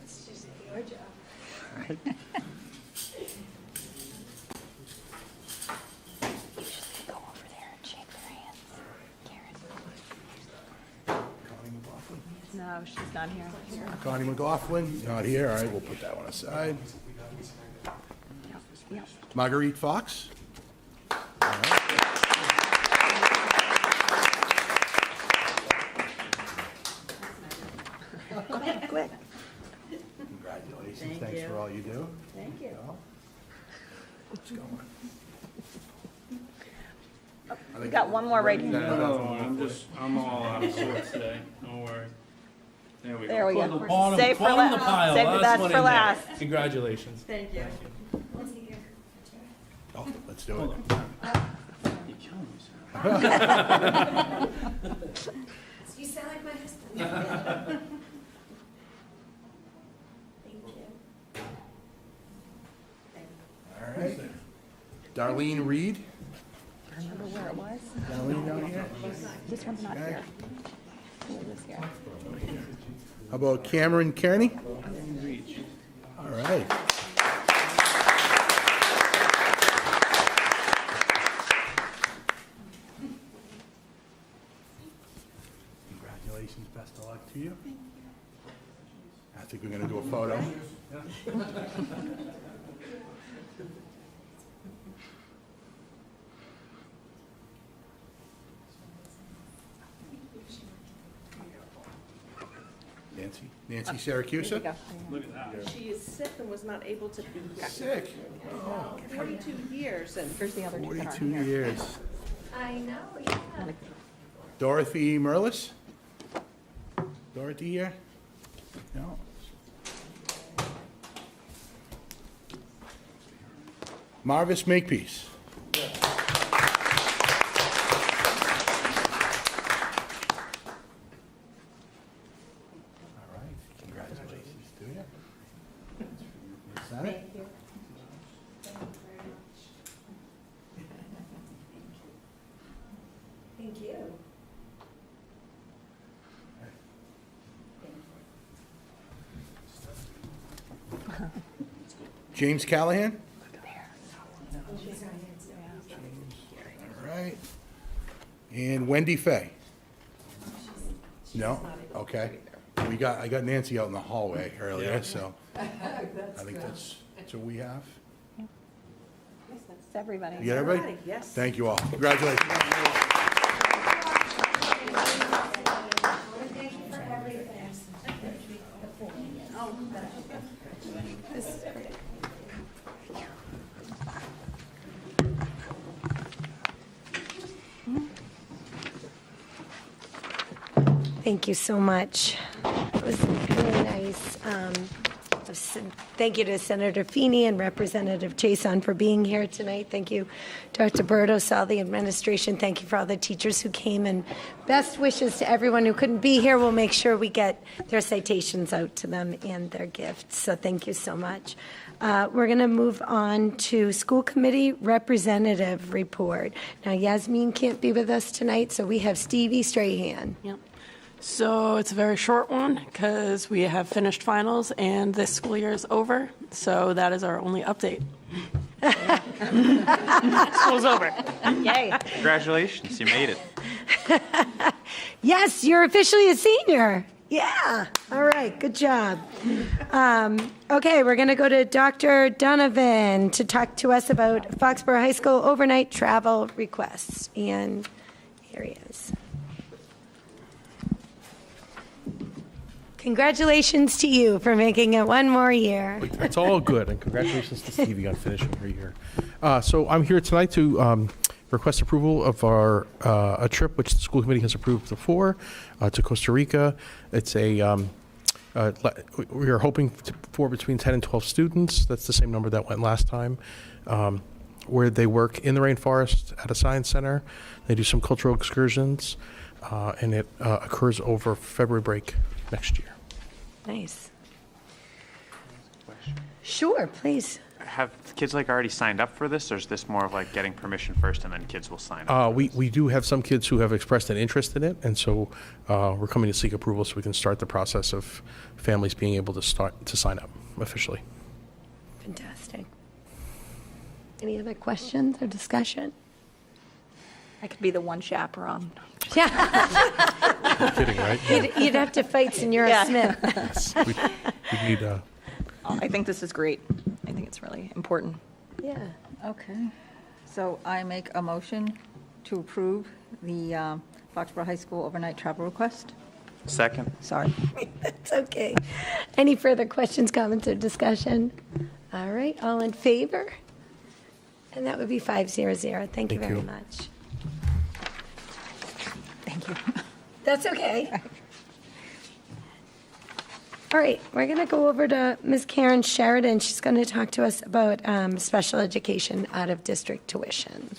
Speaker 1: It's just your job.
Speaker 11: Go over there and shake their hands. No, she's not here.
Speaker 13: Connie McLaughlin, not here. All right, we'll put that one aside. Marguerite Fox. All right.
Speaker 11: Quick.
Speaker 13: Congratulations. Thanks for all you do.
Speaker 11: Thank you.
Speaker 13: What's going on?
Speaker 11: We got one more right here.
Speaker 15: No, I'm all out of sorts today. Don't worry. There we go.
Speaker 11: There we go.
Speaker 15: The bottom,
Speaker 11: Save for
Speaker 15: bottom of the
Speaker 11: last.
Speaker 15: pile.
Speaker 11: Save the
Speaker 15: last
Speaker 11: best
Speaker 15: one
Speaker 11: for
Speaker 15: in there.
Speaker 11: last.
Speaker 15: Congratulations.
Speaker 11: Thank you.
Speaker 13: Oh, let's do it.
Speaker 15: Hold on. You're killing me, Sarah.
Speaker 1: You sound like my husband. Thank you.
Speaker 13: All right. Darlene Reed.
Speaker 11: Remember where it was?
Speaker 13: Darlene down here.
Speaker 11: This one's not here. This here.
Speaker 13: How about Cameron Kearney? All right. Congratulations, best of luck to you. I think we're going to do a photo. Nancy Siracusa?
Speaker 2: She is sick and was not able to be here.
Speaker 13: Sick.
Speaker 2: 42 years and
Speaker 11: Here's the other two that aren't
Speaker 13: 42
Speaker 11: here.
Speaker 13: years.
Speaker 1: I know, yeah.
Speaker 13: Dorothy Merlis? Dorothy here? No. Marvis Makepeace? All right, congratulations to you. Thank you.
Speaker 1: Thank you.
Speaker 13: James Callahan? All right. And Wendy Fay? No? Okay. I got Nancy out in the hallway earlier, so I think that's what we have.
Speaker 11: That's everybody.
Speaker 13: You get everybody?
Speaker 2: Yes.
Speaker 13: Thank you all. Congratulations.
Speaker 1: Thank you so much. It was really nice. Thank you to Senator Feeney and Representative Chason for being here tonight. Thank you, Dr. Burdos, all the administration. Thank you for all the teachers who came, and best wishes to everyone who couldn't be here. We'll make sure we get their citations out to them and their gifts. So thank you so much. We're going to move on to school committee representative report. Now, Yasmin can't be with us tonight, so we have Stevie Strahan.
Speaker 16: Yep. So it's a very short one because we have finished finals and this school year is over. So that is our only update.
Speaker 12: School's over.
Speaker 11: Yay.
Speaker 12: Congratulations, you made it.
Speaker 1: Yes, you're officially a senior. Yeah. All right. Good job. Okay, we're going to go to Dr. Donovan to talk to us about Foxborough High School overnight travel requests. And here he is. Congratulations to you for making it one more year.
Speaker 17: It's all good, and congratulations to Stevie on finishing her year. So I'm here tonight to request approval of our a trip which the school committee has approved before to Costa Rica. It's a we are hoping for between 10 and 12 students. That's the same number that went last time. Where they work in the rainforest at a science center. They do some cultural excursions, and it occurs over February break next year.
Speaker 1: Nice. Sure, please.
Speaker 12: Have kids already signed up for this, or is this more of getting permission first and then kids will sign up?
Speaker 17: We do have some kids who have expressed an interest in it, and so we're coming to seek approval so we can start the process of families being able to sign up officially.
Speaker 1: Fantastic. Any other questions or discussion?
Speaker 11: I could be the one chaperone.
Speaker 1: Yeah.
Speaker 17: You're kidding, right?
Speaker 1: You'd have to fight Senora
Speaker 11: Yeah.
Speaker 1: Smith.
Speaker 17: Yes, we need.
Speaker 11: I think this is great. I think it's really important.
Speaker 1: Yeah.
Speaker 11: Okay. So I make a motion to approve the Foxborough High School overnight travel request.
Speaker 12: Second.
Speaker 11: Sorry.
Speaker 1: That's okay. Any further questions, comments, or discussion? All right, all in favor? And that would be 500. Thank you very much.
Speaker 11: Thank you.
Speaker 1: That's okay. All right, we're going to go over to Ms. Karen Sheridan. She's going to talk to us about special education out-of-district tuition.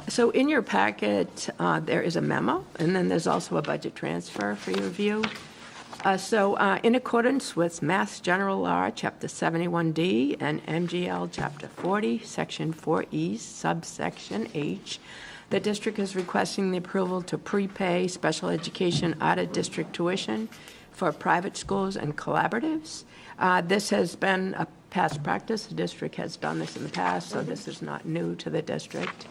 Speaker 18: So in your packet, there is a memo, and then there's also a budget transfer for your review. So in accordance with Mass General Law, Chapter 71D, and MGL Chapter 40, Section 4E, subsection H, The district is requesting the approval to prepay special education out-of-district tuition for private schools and collaboratives. This has been a past practice. The district has done this in the past, so this is not new to the district.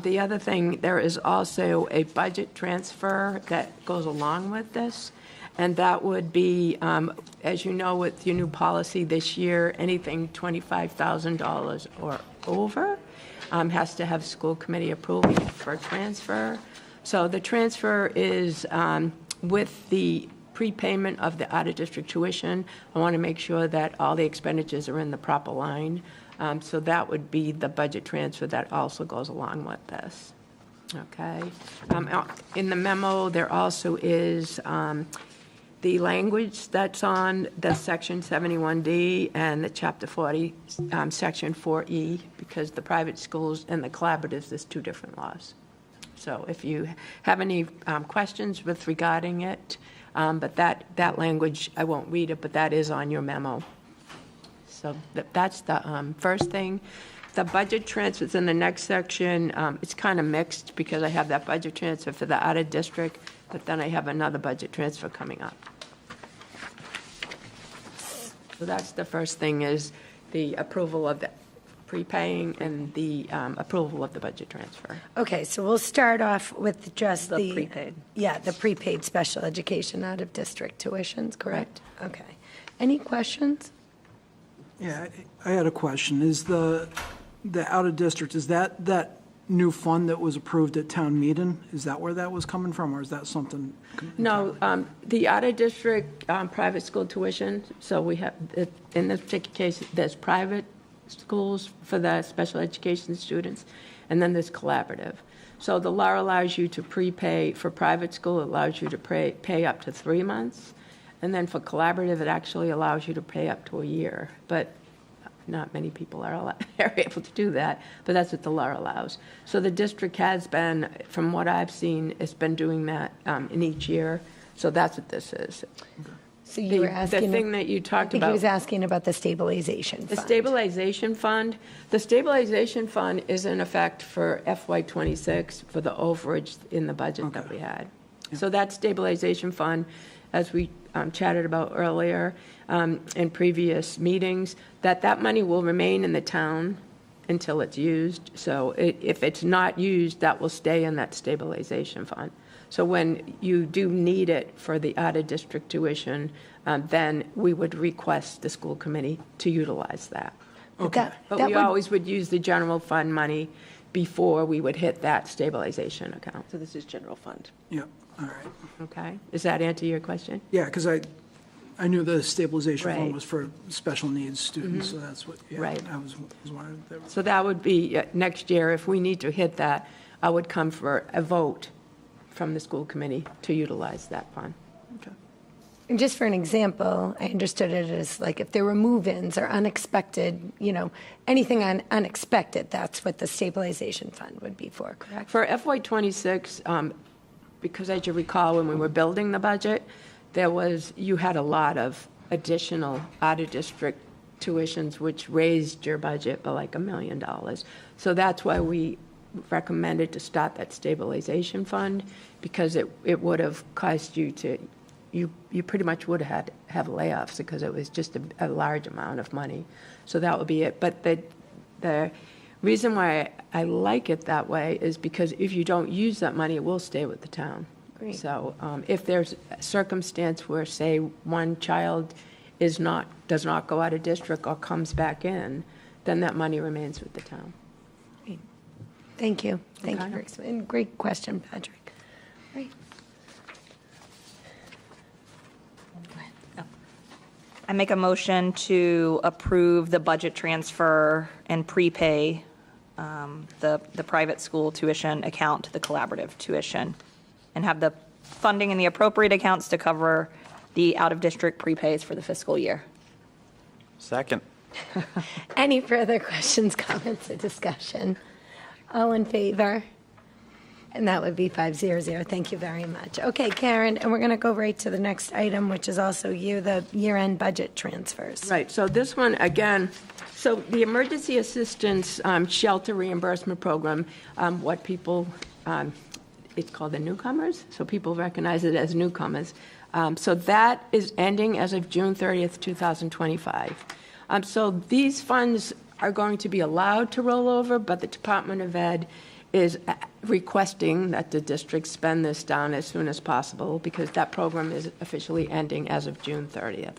Speaker 18: The other thing, there is also a budget transfer that goes along with this, and that would be, as you know, with your new policy this year, anything $25,000 or over has to have school committee approval for transfer. So the transfer is with the prepayment of the out-of-district tuition. I want to make sure that all the expenditures are in the proper line. So that would be the budget transfer that also goes along with this. Okay. In the memo, there also is the language that's on the Section 71D and the Chapter 40, Section 4E, because the private schools and the collaboratives, there's two different laws. So if you have any questions with regarding it, but that language, I won't read it, but that is on your memo. So that's the first thing. The budget transfers in the next section, it's kind of mixed because I have that budget transfer for the out-of-district, but then I have another budget transfer coming up. So that's the first thing, is the approval of the prepaying and the approval of the budget transfer.
Speaker 1: Okay, so we'll start off with just
Speaker 11: The prepaid.
Speaker 1: Yeah, the prepaid special education out-of-district tuitions, correct? Okay. Any questions?
Speaker 19: Yeah, I had a question. Is the out-of-district, is that new fund that was approved at town meeting, is that where that was coming from, or is that something?
Speaker 18: No, the out-of-district private school tuition, so we have, in this particular case, there's private schools for the special education students, and then there's collaborative. So the law allows you to prepay for private school, it allows you to pay up to 3 months, and then for collaborative, it actually allows you to pay up to a year. But not many people are able to do that, but that's what the law allows. So the district has been, from what I've seen, it's been doing that in each year. So that's what this is.
Speaker 1: So you were asking.
Speaker 18: The thing that you talked
Speaker 1: I think
Speaker 18: about.
Speaker 1: he was asking about the stabilization fund.
Speaker 18: The stabilization fund is in effect for FY26 for the overage in the budget that we had. So that stabilization fund, as we chatted about earlier in previous meetings, that money will remain in the town until it's used. So if it's not used, that will stay in that stabilization fund. So when you do need it for the out-of-district tuition, then we would request the school committee to utilize that.
Speaker 19: Okay.
Speaker 18: But we always would use the general fund money before we would hit that stabilization account.
Speaker 2: So this is general fund.
Speaker 19: Yeah, all right.
Speaker 18: Okay? Does that answer your question?
Speaker 19: Yeah, because I knew the stabilization
Speaker 18: Right.
Speaker 19: fund was for special needs students, so that's what, yeah,
Speaker 18: Right.
Speaker 19: I was wondering. If there was-
Speaker 18: So that would be next year, if we need to hit that, I would come for a vote from the school committee to utilize that fund.
Speaker 19: Okay.
Speaker 1: And just for an example, I understood it as like if there were move-ins or unexpected, anything unexpected, that's what the stabilization fund would be for, correct?
Speaker 18: For FY26, because as you recall, when we were building the budget, you had a lot of additional out-of-district tuitions, which raised your budget by like $1 million. So that's why we recommended to start that stabilization fund, because it would have caused you to, you pretty much would have had to have layoffs because it was just a large amount of money. So that would be it. But the reason why I like it that way is because if you don't use that money, it will stay with the town.
Speaker 1: Great.
Speaker 18: So if there's a circumstance where, say, one child does not go out of district or comes back in, then that money remains with the town.
Speaker 1: Great. Thank you. Thank
Speaker 18: Okay.
Speaker 1: you for explaining. Great question, Patrick. Great.
Speaker 11: I make a motion to approve the budget transfer and prepay the private school tuition account to the collaborative tuition, and have the funding in the appropriate accounts to cover the out-of-district prepays for the fiscal year.
Speaker 12: Second.
Speaker 1: Any further questions, comments, or discussion? All in favor? And that would be 500. Thank you very much. Okay, Karen, and we're going to go right to the next item, which is also the year-end budget transfers.
Speaker 18: Right, so this one, again, so the Emergency Assistance Shelter Reimbursement Program, what people, it's called the newcomers, so people recognize it as newcomers. So that is ending as of June 30th, 2025. So these funds are going to be allowed to roll over, but the Department of Ed is requesting that the district spend this down as soon as possible because that program is officially ending as of June 30th.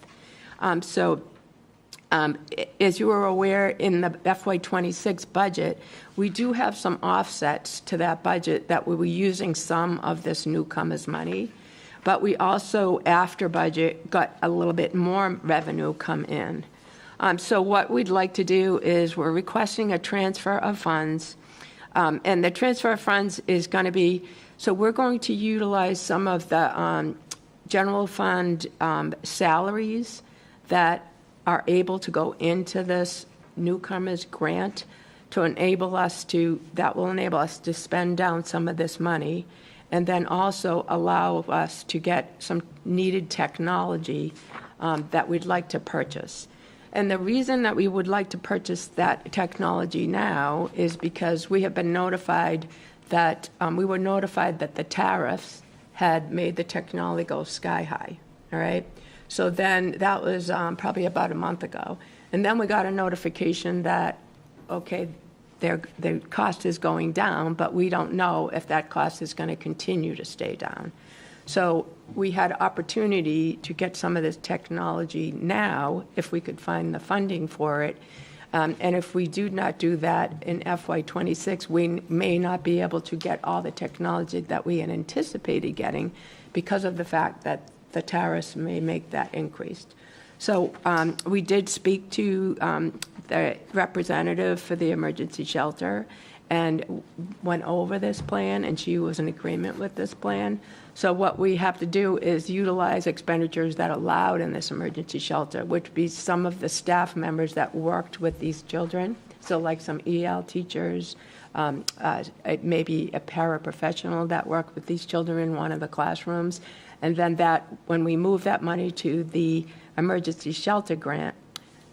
Speaker 18: As you are aware, in the FY26 budget, we do have some offsets to that budget that we were using some of this newcomers money, but we also, after budget, got a little bit more revenue come in. So what we'd like to do is we're requesting a transfer of funds. And the transfer of funds is going to be, so we're going to utilize some of the general fund salaries that are able to go into this newcomers grant to enable us to, that will enable us to spend down some of this money and then also allow us to get some needed technology that we'd like to purchase. And the reason that we would like to purchase that technology now is because we have been notified that, the tariffs had made the technology go sky high, all right? So then that was probably about a month ago. And then we got a notification that, okay, their cost is going down, but we don't know if that cost is going to continue to stay down. So we had opportunity to get some of this technology now, if we could find the funding for it. And if we do not do that in FY26, we may not be able to get all the technology that we had anticipated getting because of the fact that the tariffs may make that increased. So we did speak to the representative for the emergency shelter and went over this plan, and she was in agreement with this plan. So what we have to do is utilize expenditures that are allowed in this emergency shelter, which would be some of the staff members that worked with these children. So like some EL teachers, maybe a paraprofessional that worked with these children in one of the classrooms. And then that, when we move that money to the emergency shelter grant,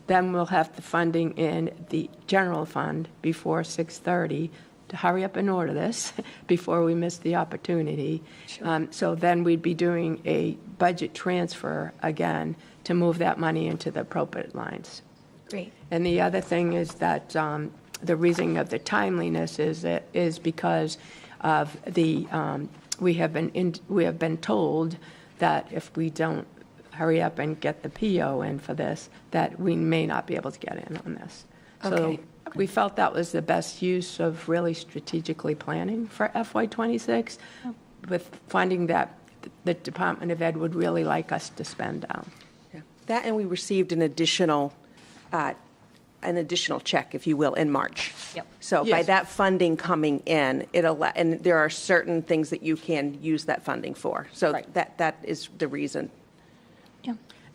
Speaker 18: then we'll have the funding in the general fund before 6:30 to hurry up and order this before we miss the opportunity.
Speaker 1: Sure.
Speaker 18: So then we'd be doing a budget transfer again to move that money into the appropriate lines.
Speaker 1: Great.
Speaker 18: And the other thing is that the reason of the timeliness is because of the we have been told that if we don't hurry up and get the PO in for this, that we may not be able to get in on this.
Speaker 1: Okay.
Speaker 18: So we felt that was the best use of really strategically planning for FY26 with finding that the Department of Ed would really like us to spend down.
Speaker 2: Yeah. That, and we received an additional check, if you will, in March.
Speaker 11: Yep.
Speaker 2: So by
Speaker 18: Yes.
Speaker 2: that funding coming in, and there are certain things that you can use that funding for. So
Speaker 18: Right.
Speaker 2: that is the reason.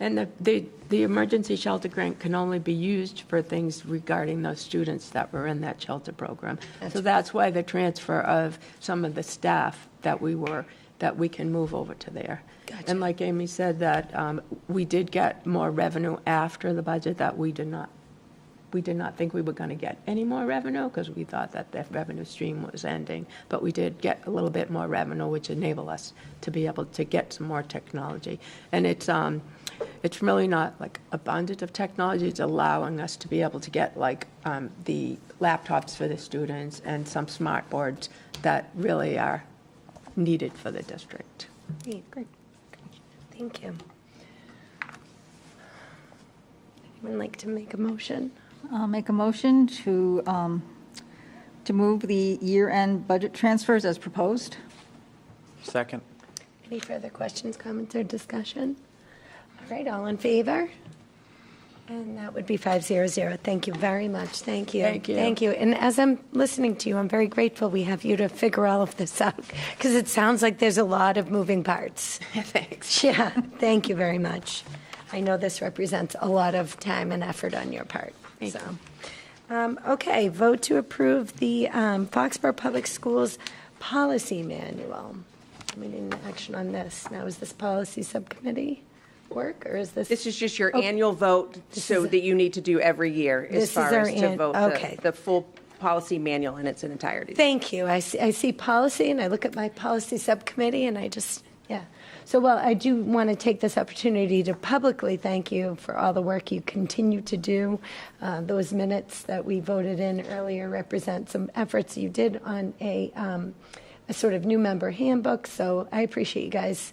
Speaker 18: And the emergency shelter grant can only be used for things regarding those students that were in that shelter program. So that's why the transfer of some of the staff that we can move over to there.
Speaker 1: Gotcha.
Speaker 18: And like Amy said, that we did get more revenue after the budget that we did not think we were going to get any more revenue because we thought that the revenue stream was ending. But we did get a little bit more revenue, which enabled us to be able to get some more technology. And it's really not like abundant of technology. It's allowing us to be able to get like the laptops for the students and some smart boards that really are needed for the district.
Speaker 1: Great. Thank you. Anyone like to make a motion?
Speaker 20: I'll make a motion to move the year-end budget transfers as proposed.
Speaker 12: Second.
Speaker 1: Any further questions, comments, or discussion? All right, all in favor? And that would be 500. Thank you very much. Thank you.
Speaker 18: Thank you.
Speaker 1: Thank you. And as I'm listening to you, I'm very grateful we have you to figure all of this out because it sounds like there's a lot of moving parts.
Speaker 18: Thanks.
Speaker 1: Yeah, thank you very much. I know this represents a lot of time and effort on your part.
Speaker 18: Thank
Speaker 1: you. Okay, vote to approve the Foxborough Public Schools policy manual. We need an action on this. Now, is this policy subcommittee work, or is this?
Speaker 2: This is just your
Speaker 1: Oh,
Speaker 2: annual vote, so that you need to do every year
Speaker 1: This
Speaker 2: as
Speaker 1: is
Speaker 2: far
Speaker 1: our
Speaker 2: as to vote
Speaker 1: okay.
Speaker 2: the full policy manual in its entirety.
Speaker 1: Thank you. I see policy, and I look at my policy subcommittee, and I just, yeah. So, well, I do want to take this opportunity to publicly thank you for all the work you continue to do. Those minutes that we voted in earlier represent some efforts you did on a sort of new member handbook. So I appreciate you guys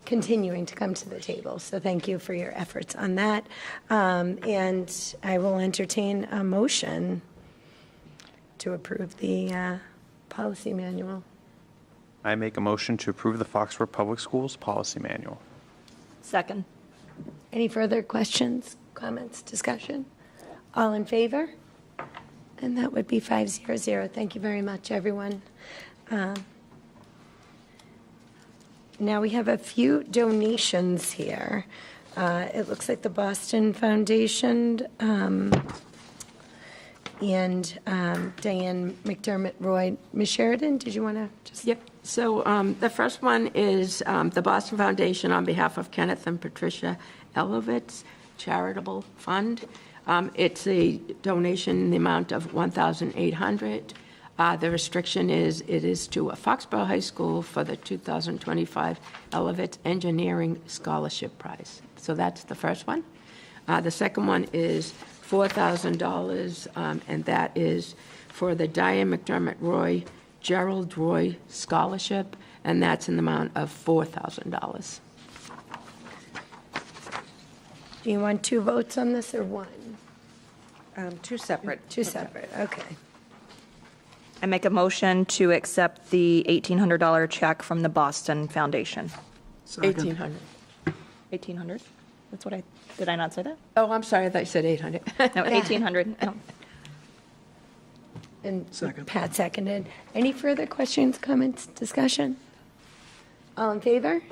Speaker 1: continuing to come to the table. So thank you for your efforts on that. And I will entertain a motion to approve the policy manual.
Speaker 12: I make a motion to approve the Foxborough Public Schools Policy Manual.
Speaker 11: Second.
Speaker 1: Any further questions, comments, discussion? All in favor? And that would be 500. Thank you very much, everyone. Now we have a few donations here. It looks like the Boston Foundation and Diane McDermott Roy. Ms. Sheridan, did you want to just?
Speaker 18: Yep. So the first one is the Boston Foundation on behalf of Kenneth and Patricia Elovitz Charitable Fund. It's a donation in the amount of $1,800. The restriction is it is to a Foxborough High School for the 2025 Elovitz Engineering Scholarship Prize. So that's the first one. The second one is $4,000, and that is for the Diane McDermott Roy Gerald Roy Scholarship, and that's in the amount of $4,000.
Speaker 1: Do you want two votes on this or one?
Speaker 2: Two separate.
Speaker 1: Two separate, okay.
Speaker 11: I make a motion to accept the $1,800 check from the Boston Foundation.
Speaker 19: Second.
Speaker 11: $1,800? That's what did I not say that?
Speaker 18: Oh, I'm sorry, I thought you said 800.
Speaker 11: No, $1,800. No.
Speaker 1: And
Speaker 19: Second.
Speaker 1: Pat seconded. Any further questions, comments, discussion? All in favor?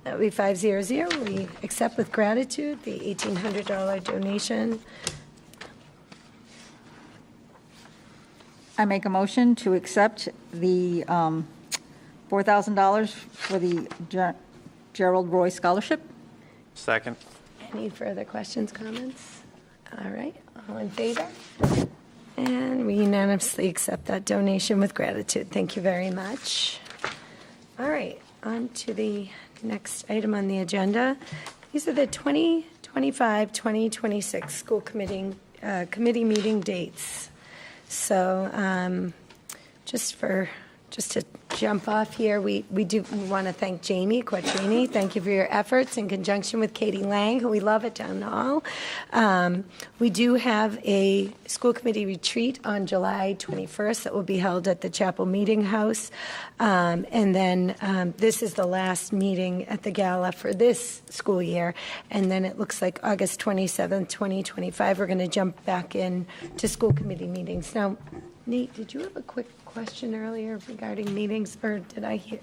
Speaker 1: That would be 500. We accept with gratitude the $1,800 donation.
Speaker 20: I make a motion to accept the $4,000 for the Gerald Roy Scholarship.
Speaker 12: Second.
Speaker 1: Any further questions, comments? All right, all in favor? And we unanimously accept that donation with gratitude. Thank you very much. All right, on to the next item on the agenda. These are the 2025-2026 school committee meeting dates. So just to jump off here, we want to thank Jamie Quattrini. Thank you for your efforts in conjunction with Katie Lang, who we love at Town Hall. We do have a school committee retreat on July 21st that will be held at the Chapel Meeting House. And then this is the last meeting at the gala for this school year. And then it looks like August 27th, 2025, we're going to jump back in to school committee meetings. Now, Nate, did you have a quick question earlier regarding meetings, or did I hear?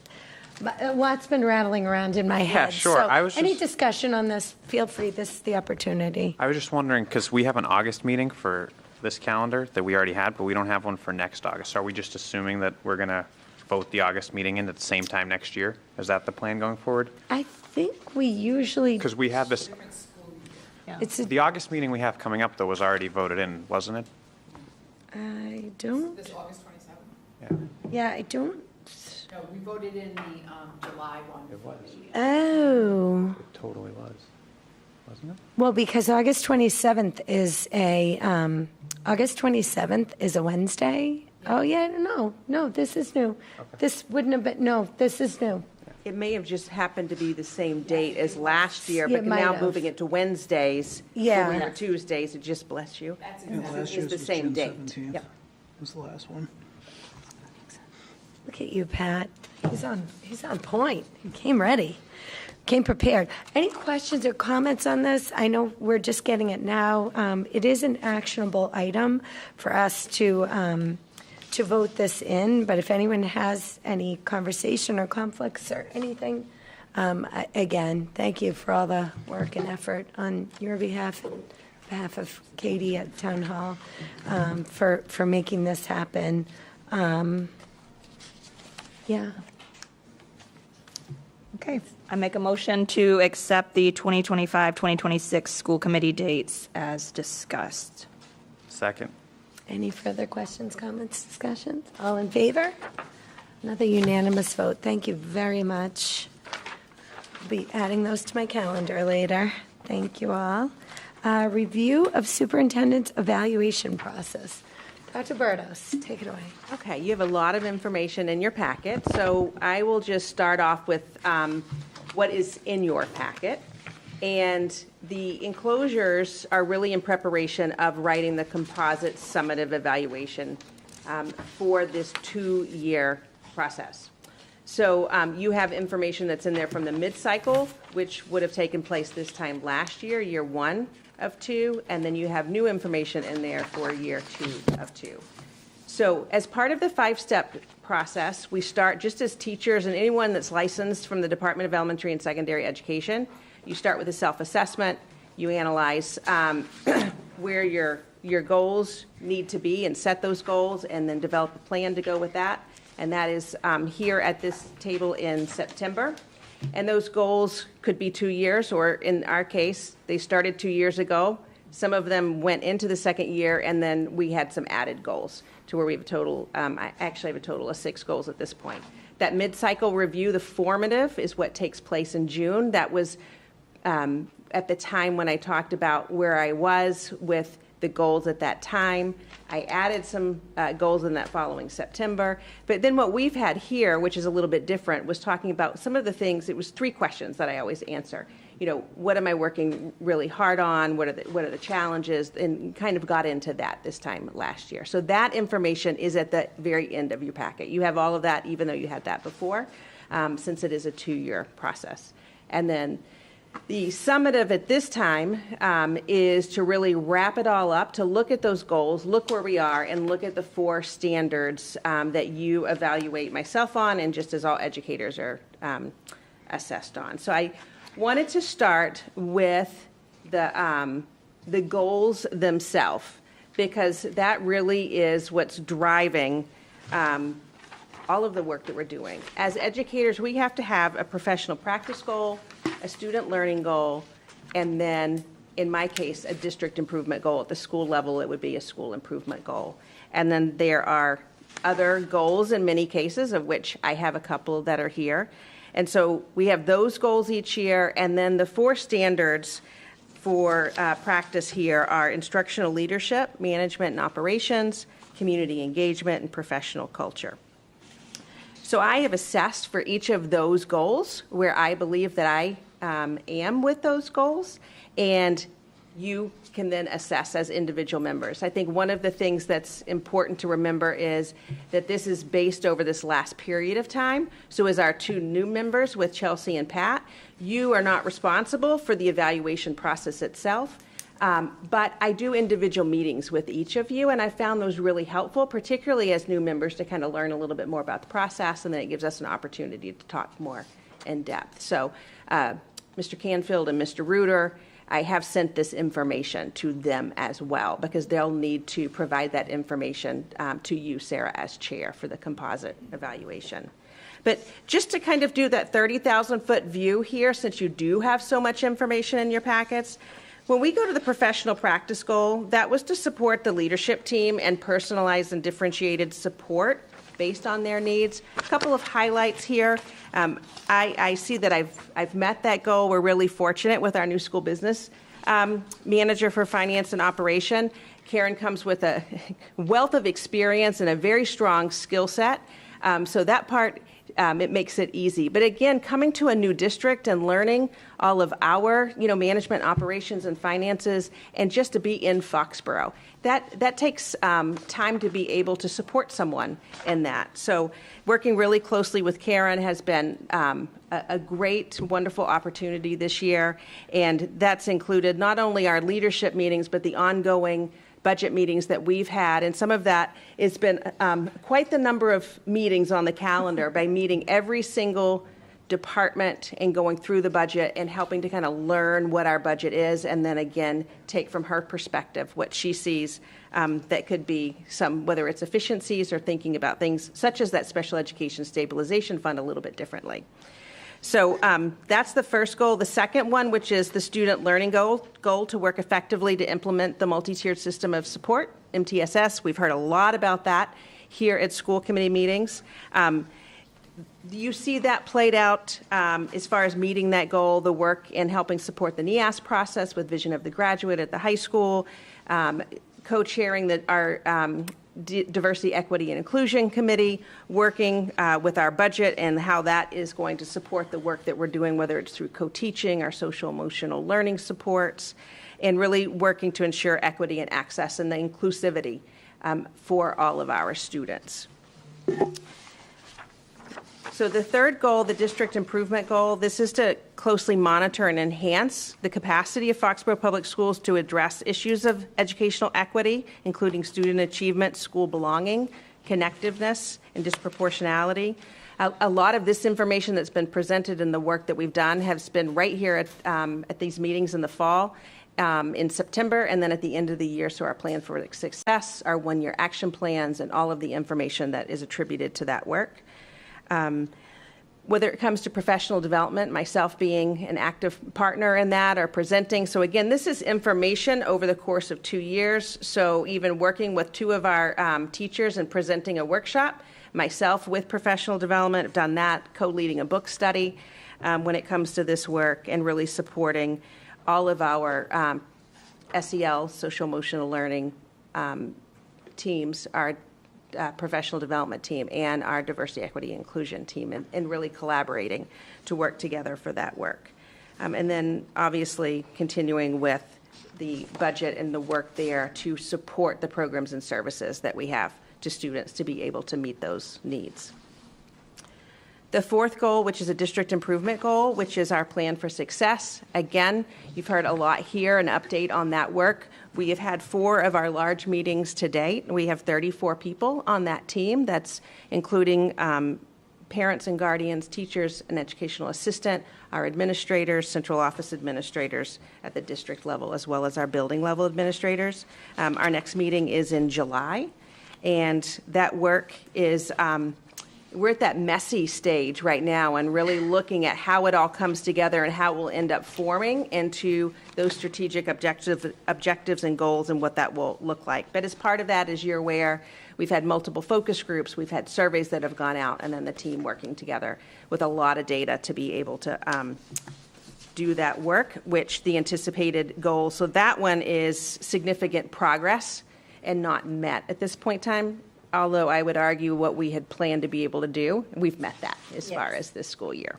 Speaker 1: A lot's been rattling around in my head.
Speaker 12: sure.
Speaker 1: So
Speaker 12: I was
Speaker 1: any
Speaker 12: just-
Speaker 1: discussion on this, feel free. This is the opportunity.
Speaker 12: I was just wondering, because we have an August meeting for this calendar that we already had, but we don't have one for next August. Are we just assuming that we're going to vote the August meeting in at the same time next year? Is that the plan going forward?
Speaker 1: I think we usually.
Speaker 12: Because we have this,
Speaker 1: It's a,
Speaker 12: the August meeting we have coming up, though, was already voted in, wasn't it?
Speaker 1: I don't.
Speaker 14: This August 27th?
Speaker 12: Yeah.
Speaker 1: Yeah, I don't.
Speaker 14: No, we voted in the July one.
Speaker 12: It was.
Speaker 1: Oh.
Speaker 12: It totally was, wasn't it?
Speaker 1: Well, because August 27th is a Wednesday. Oh, yeah, no, this is new. This wouldn't have been, no, this is new.
Speaker 2: It may have just happened to be the same date as last year,
Speaker 1: Yeah,
Speaker 2: but
Speaker 1: it might
Speaker 2: now
Speaker 1: have.
Speaker 2: moving it to Wednesdays.
Speaker 1: Yeah.
Speaker 2: Or Tuesdays, it just bless you.
Speaker 19: Last
Speaker 2: It's
Speaker 19: year's
Speaker 2: the
Speaker 19: was
Speaker 2: same
Speaker 19: June
Speaker 2: date.
Speaker 19: 17th.
Speaker 2: Yep.
Speaker 19: Was the last one.
Speaker 1: Look at you, Pat. He's on point. He came ready, came prepared. Any questions or comments on this? I know we're just getting it now. It is an actionable item for us to vote this in, but if anyone has any conversation or conflicts or anything, again, thank you for all the work and effort on your behalf and behalf of Katie at Town Hall for making this happen. Yeah.
Speaker 11: Okay. I make a motion to accept the 2025-2026 school committee dates as discussed.
Speaker 12: Second.
Speaker 1: Any further questions, comments, discussions? All in favor? Another unanimous vote. Thank you very much. I'll be adding those to my calendar later. Thank you all. Review of superintendent's evaluation process. Dr. Berdos, take it away.
Speaker 2: Okay, you have a lot of information in your packet, so I will just start off with what is in your packet. And the enclosures are really in preparation of writing the composite summative evaluation for this 2-year process. So you have information that's in there from the mid-cycle, which would have taken place this time last year, year 1 of 2, and then you have new information in there for year 2 of 2. So as part of the 5-step process, we start just as teachers and anyone that's licensed from the Department of Elementary and Secondary Education. You start with a self-assessment, you analyze where your goals need to be and set those goals, and then develop a plan to go with that. And that is here at this table in September. And those goals could be 2 years, or in our case, they started 2 years ago. Some of them went into the second year, and then we had some added goals to where we have a total, I actually have a total of 6 goals at this point. That mid-cycle review, the formative, is what takes place in June. That was at the time when I talked about where I was with the goals at that time. I added some goals in that following September. But then what we've had here, which is a little bit different, was talking about some of the things. It was 3 questions that I always answer. You know, what am I working really hard on? What are the challenges? And kind of got into that this time last year. So that information is at the very end of your packet. You have all of that, even though you had that before, since it is a 2-year process. And then the summative at this time is to really wrap it all up, to look at those goals, look where we are, and look at the 4 standards that you evaluate myself on, and just as all educators are assessed on. So I wanted to start with the goals themselves, because that really is what's driving all of the work that we're doing. As educators, we have to have a professional practice goal, a student learning goal, and then, in my case, a district improvement goal. At the school level, it would be a school improvement goal. And then there are other goals in many cases, of which I have a couple that are here. And so we have those goals each year, and then the 4 standards for practice here are instructional leadership, management and operations, community engagement, and professional culture. So I have assessed for each of those goals where I believe that I am with those goals, and you can then assess as individual members. I think one of the things that's important to remember is that this is based over this last period of time. So as our 2 new members with Chelsea and Pat, you are not responsible for the evaluation process itself. But I do individual meetings with each of you, and I found those really helpful, particularly as new members, to kind of learn a little bit more about the process, and then it gives us an opportunity to talk more in depth. So Mr. Canfield and Mr. Reuter, I have sent this information to them as well, because they'll need to provide that information to you, Sarah, as chair for the composite evaluation. But just to kind of do that 30,000-foot view here, since you do have so much information in your packets, when we go to the professional practice goal, that was to support the leadership team and personalized and differentiated support based on their needs. A couple of highlights here. I see that I've met that goal. We're really fortunate with our new school business manager for finance and operation. Karen comes with a wealth of experience and a very strong skill set. So that part, it makes it easy. But again, coming to a new district and learning all of our, management, operations, and finances, and just to be in Foxborough, that takes time to be able to support someone in that. So working really closely with Karen has been a great, wonderful opportunity this year, and that's included not only our leadership meetings, but the ongoing budget meetings that we've had, and some of that has been quite the number of meetings on the calendar by meeting every single department and going through the budget and helping to kind of learn what our budget is, and then again take from her perspective what she sees that could be some, whether it's efficiencies or thinking about things such as that special education stabilization fund a little bit differently. So that's the first goal. The second one, which is the student learning goal to work effectively to implement the multi-tiered system of support, MTSS. We've heard a lot about that here at school committee meetings. You see that played out as far as meeting that goal, the work in helping support the NEAS process with Vision of the Graduate at the high school, co-chairing our Diversity, Equity, and Inclusion Committee, working with our budget and how that is going to support the work that we're doing, whether it's through co-teaching, our social emotional learning supports, and really working to ensure equity and access and the inclusivity for all of our students. So the third goal, the district improvement goal, this is to closely monitor and enhance the capacity of Foxborough Public Schools to address issues of educational equity, including student achievement, school belonging, connectiveness, and disproportionality. A lot of this information that's been presented in the work that we've done has been right here at these meetings in the fall, in September, and then at the end of the year. So our plan for success, our one-year action plans, and all of the information that is attributed to that work. Whether it comes to professional development, myself being an active partner in that or presenting. So again, this is information over the course of 2 years. So even working with two of our teachers and presenting a workshop, myself with professional development, have done that, co-leading a book study when it comes to this work, and really supporting all of our SEL, social emotional learning teams, our professional development team, and our diversity, equity, and inclusion team, and really collaborating to work together for that work. And then obviously continuing with the budget and the work there to support the programs and services that we have to students to be able to meet those needs. The fourth goal, which is a district improvement goal, which is our plan for success. Again, you've heard a lot here, an update on that work. We have had 4 of our large meetings to date. We have 34 people on that team. That's including parents and guardians, teachers, an educational assistant, our administrators, central office administrators at the district level, as well as our building level administrators. Our next meeting is in July, and that work is we're at that messy stage right now and really looking at how it all comes together and how it will end up forming into those strategic objectives and goals and what that will look like. But as part of that, as you're aware, we've had multiple focus groups, we've had surveys that have gone out, and then the team working together with a lot of data to be able to do that work, which the anticipated goal. So that one is significant progress and not met at this point in time. Although I would argue what we had planned to be able to do, we've met that as far as this school year.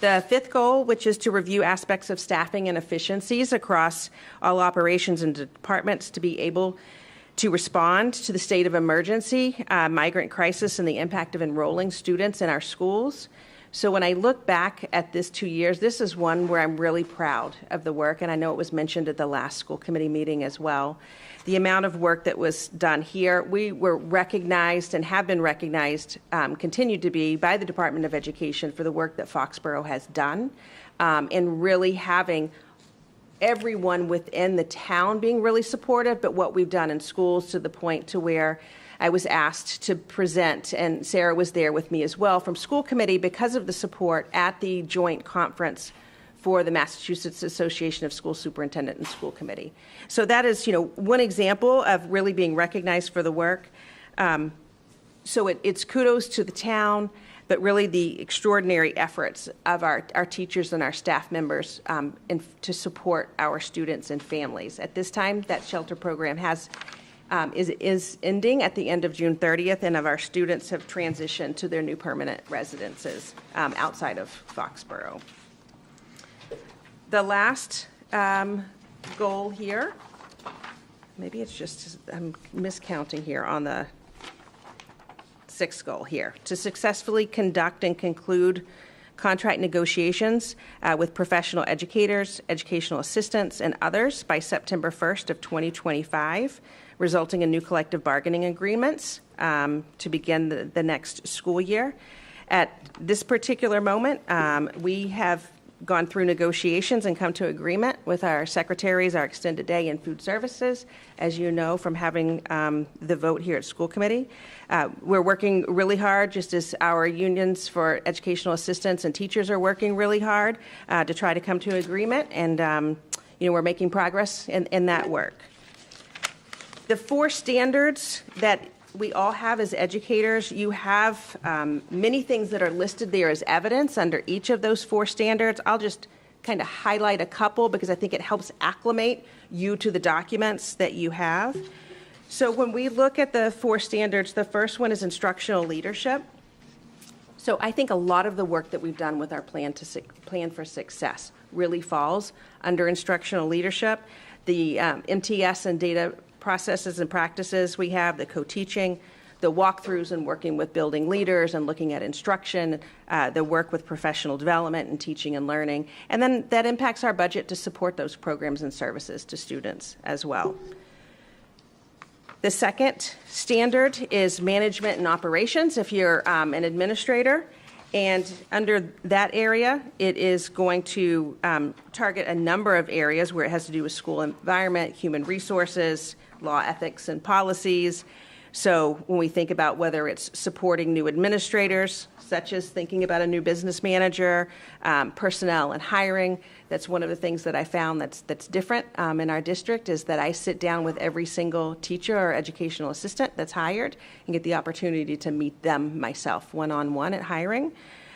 Speaker 2: The fifth goal, which is to review aspects of staffing and efficiencies across all operations and departments to be able to respond to the state of emergency, migrant crisis, and the impact of enrolling students in our schools. So when I look back at this 2 years, this is one where I'm really proud of the work, and I know it was mentioned at the last school committee meeting as well. The amount of work that was done here, we were recognized and have been recognized, continued to be, by the Department of Education for the work that Foxborough has done, and really having everyone within the town being really supportive, but what we've done in schools to the point to where I was asked to present, and Sarah was there with me as well from school committee because of the support at the joint conference for the Massachusetts Association of School Superintendent and School Committee. So that is, one example of really being recognized for the work. So it's kudos to the town, but really the extraordinary efforts of our teachers and our staff members to support our students and families. At this time, that shelter program is ending at the end of June 30th, and of our students have transitioned to their new permanent residences outside of Foxborough. The last goal here, maybe it's just, I'm miscounting here on the 6th goal here, to successfully conduct and conclude contract negotiations with professional educators, educational assistants, and others by September 1st of 2025, resulting in new collective bargaining agreements to begin the next school year. At this particular moment, we have gone through negotiations and come to agreement with our secretaries, our extended day and food services, as you know from having the vote here at school committee. We're working really hard, just as our unions for educational assistants and teachers are working really hard to try to come to agreement, and we're making progress in that work. The 4 standards that we all have as educators, you have many things that are listed there as evidence under each of those 4 standards. I'll just kind of highlight a couple because I think it helps acclimate you to the documents that you have. So when we look at the 4 standards, the first one is instructional leadership. So I think a lot of the work that we've done with our plan for success really falls under instructional leadership. The MTS and data processes and practices we have, the co-teaching, the walkthroughs and working with building leaders and looking at instruction, the work with professional development and teaching and learning, and then that impacts our budget to support those programs and services to students as well. The second standard is management and operations if you're an administrator. And under that area, it is going to target a number of areas where it has to do with school environment, human resources, law, ethics, and policies. So when we think about whether it's supporting new administrators, such as thinking about a new business manager, personnel and hiring, that's one of the things that I found that's different in our district, is that I sit down with every single teacher or educational assistant that's hired and get the opportunity to meet them myself one-on-one at hiring.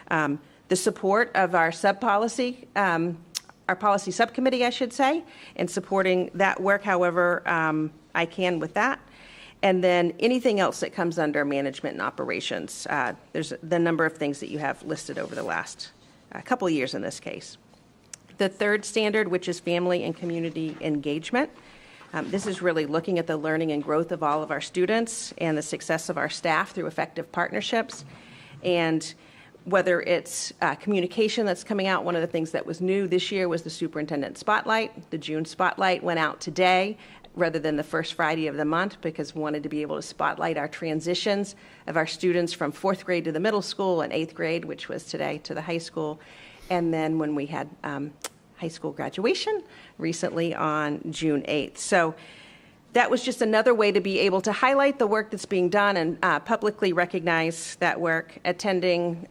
Speaker 2: The support of our sub-policy, our policy subcommittee, I should say, and supporting that work however I can with that. And then anything else that comes under management and operations. There's the number of things that you have listed over the last couple of years in this case. The third standard, which is family and community engagement. This is really looking at the learning and growth of all of our students and the success of our staff through effective partnerships. And whether it's communication that's coming out, one of the things that was new this year was the Superintendent Spotlight. The June Spotlight went out today rather than the first Friday of the month because we wanted to be able to spotlight our transitions of our students from 4th grade to the middle school and 8th grade, which was today, to the high school. And then when we had high school graduation recently on June 8th. So that was just another way to be able to highlight the work that's being done and publicly recognize that work. Attending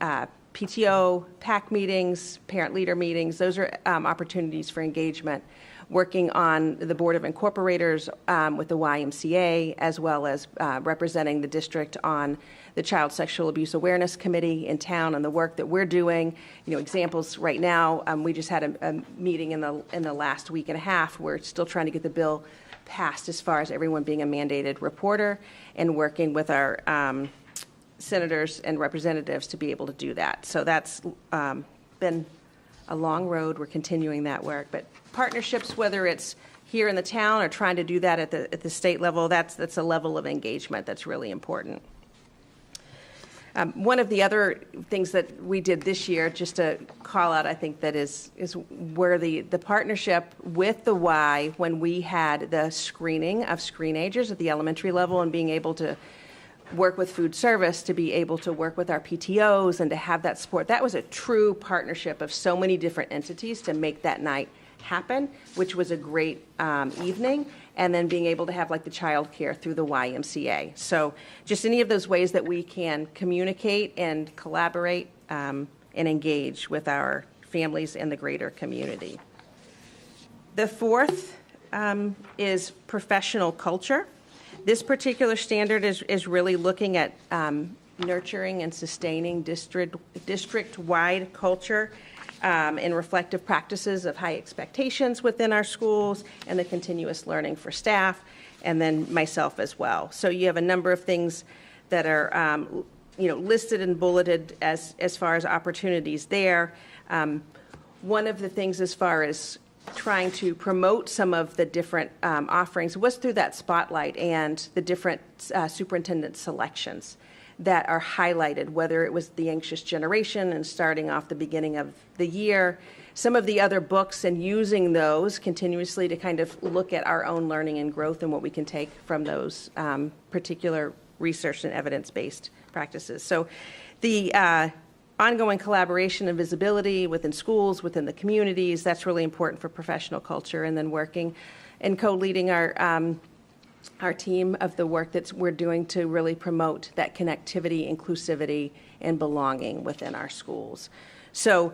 Speaker 2: PTO, PAC meetings, parent leader meetings, those are opportunities for engagement. Working on the Board of Incorporators with the YMCA, as well as representing the district on the Child Sexual Abuse Awareness Committee in town and the work that we're doing. Examples right now, we just had a meeting in the last week and a half. We're still trying to get the bill passed as far as everyone being a mandated reporter and working with our senators and representatives to be able to do that. So that's been a long road. We're continuing that work. But partnerships, whether it's here in the town or trying to do that at the state level, that's a level of engagement that's really important. One of the other things that we did this year, just to call out, I think that is where the partnership with the Y, when we had the screening of screenagers at the elementary level and being able to work with food service, to be able to work with our PTOs and to have that support. That was a true partnership of so many different entities to make that night happen, which was a great evening. And then being able to have like the child care through the YMCA. So just any of those ways that we can communicate and collaborate and engage with our families and the greater community. The fourth is professional culture. This particular standard is really looking at nurturing and sustaining district-wide culture and reflective practices of high expectations within our schools and the continuous learning for staff, and then myself as well. So you have a number of things that are listed and bulleted as far as opportunities there. One of the things as far as trying to promote some of the different offerings was through that spotlight and the different superintendent selections that are highlighted, whether it was The Anxious Generation and starting off the beginning of the year, some of the other books, and using those continuously to kind of look at our own learning and growth and what we can take from those particular research and evidence-based practices. So the ongoing collaboration and visibility within schools, within the communities. That's really important for professional culture, and then working and co-leading our team of the work that we're doing to really promote that connectivity, inclusivity, and belonging within our schools. So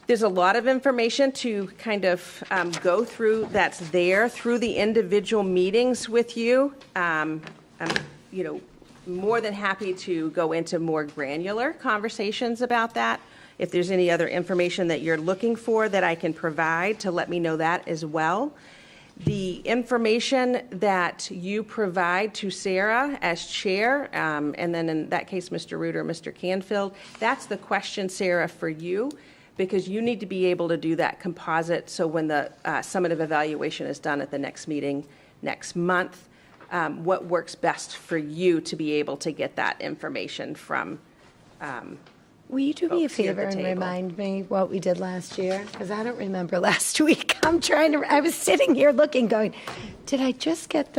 Speaker 2: there's a lot of information to kind of go through that's there through the individual meetings with you. I'm, more than happy to go into more granular conversations about that. If there's any other information that you're looking for that I can provide, to let me know that as well. The information that you provide to Sarah as chair, and then in that case, Mr. Reuter, Mr. Canfield, that's the question, Sarah, for you, because you need to be able to do that composite. So when the summative evaluation is done at the next meeting next month, what works best for you to be able to get that information from.
Speaker 1: Will you do me a
Speaker 2: folks here at
Speaker 1: favor
Speaker 2: the
Speaker 1: and
Speaker 2: table.
Speaker 1: remind me what we did last year? Because I don't remember last week. I was sitting here looking, going, did I just get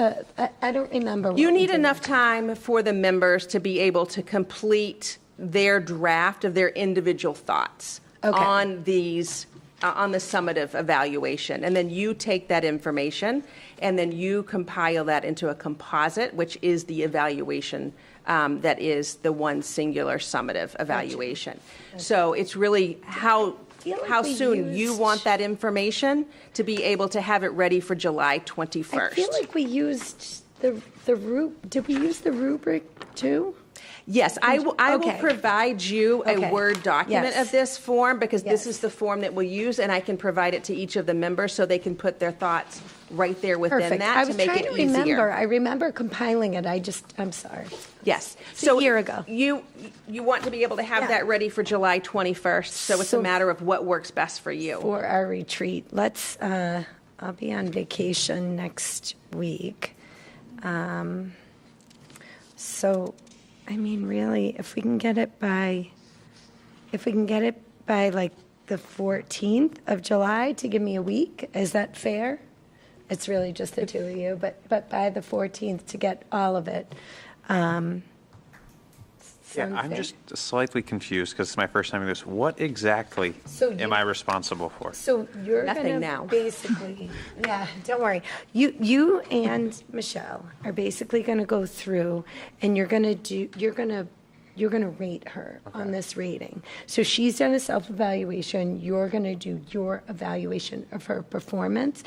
Speaker 1: I don't remember.
Speaker 2: You need enough time for the members to be able to complete their draft of their individual thoughts on these, on the summative evaluation. And then you take that information and then you compile that into a composite, which is the evaluation that is the one singular summative evaluation. So it's really how soon you want that information to be able to have it ready for July 21st.
Speaker 1: I feel like we used the did we use the rubric too?
Speaker 2: Yes, I will provide you a Word document of this form, because this is the form that we'll use, and I can provide it to each of the members so they can put their thoughts right there within
Speaker 1: Perfect.
Speaker 2: that
Speaker 1: I
Speaker 2: to
Speaker 1: was
Speaker 2: make
Speaker 1: trying
Speaker 2: it
Speaker 1: to
Speaker 2: easier.
Speaker 1: remember. I remember compiling it. I'm sorry.
Speaker 2: Yes.
Speaker 1: It's a year ago.
Speaker 2: You want to be able to have that ready for July 21st, so it's a matter of what works best for you.
Speaker 1: For our retreat, I'll be on vacation next week. So, I mean, really, if we can get it by like the 14th of July to give me a week, is that fair? It's really just the two of you, but by the 14th to get all of it.
Speaker 12: Yeah,
Speaker 1: Sound
Speaker 12: I'm
Speaker 1: fair?
Speaker 12: just slightly confused because it's my first time doing this. What exactly am I responsible for?
Speaker 1: So you're
Speaker 2: Nothing
Speaker 1: gonna
Speaker 2: now.
Speaker 1: basically, yeah, don't worry. You and Michelle are basically gonna go through, and you're gonna rate her on this rating. So she's done a self-evaluation. You're gonna do your evaluation of her performance,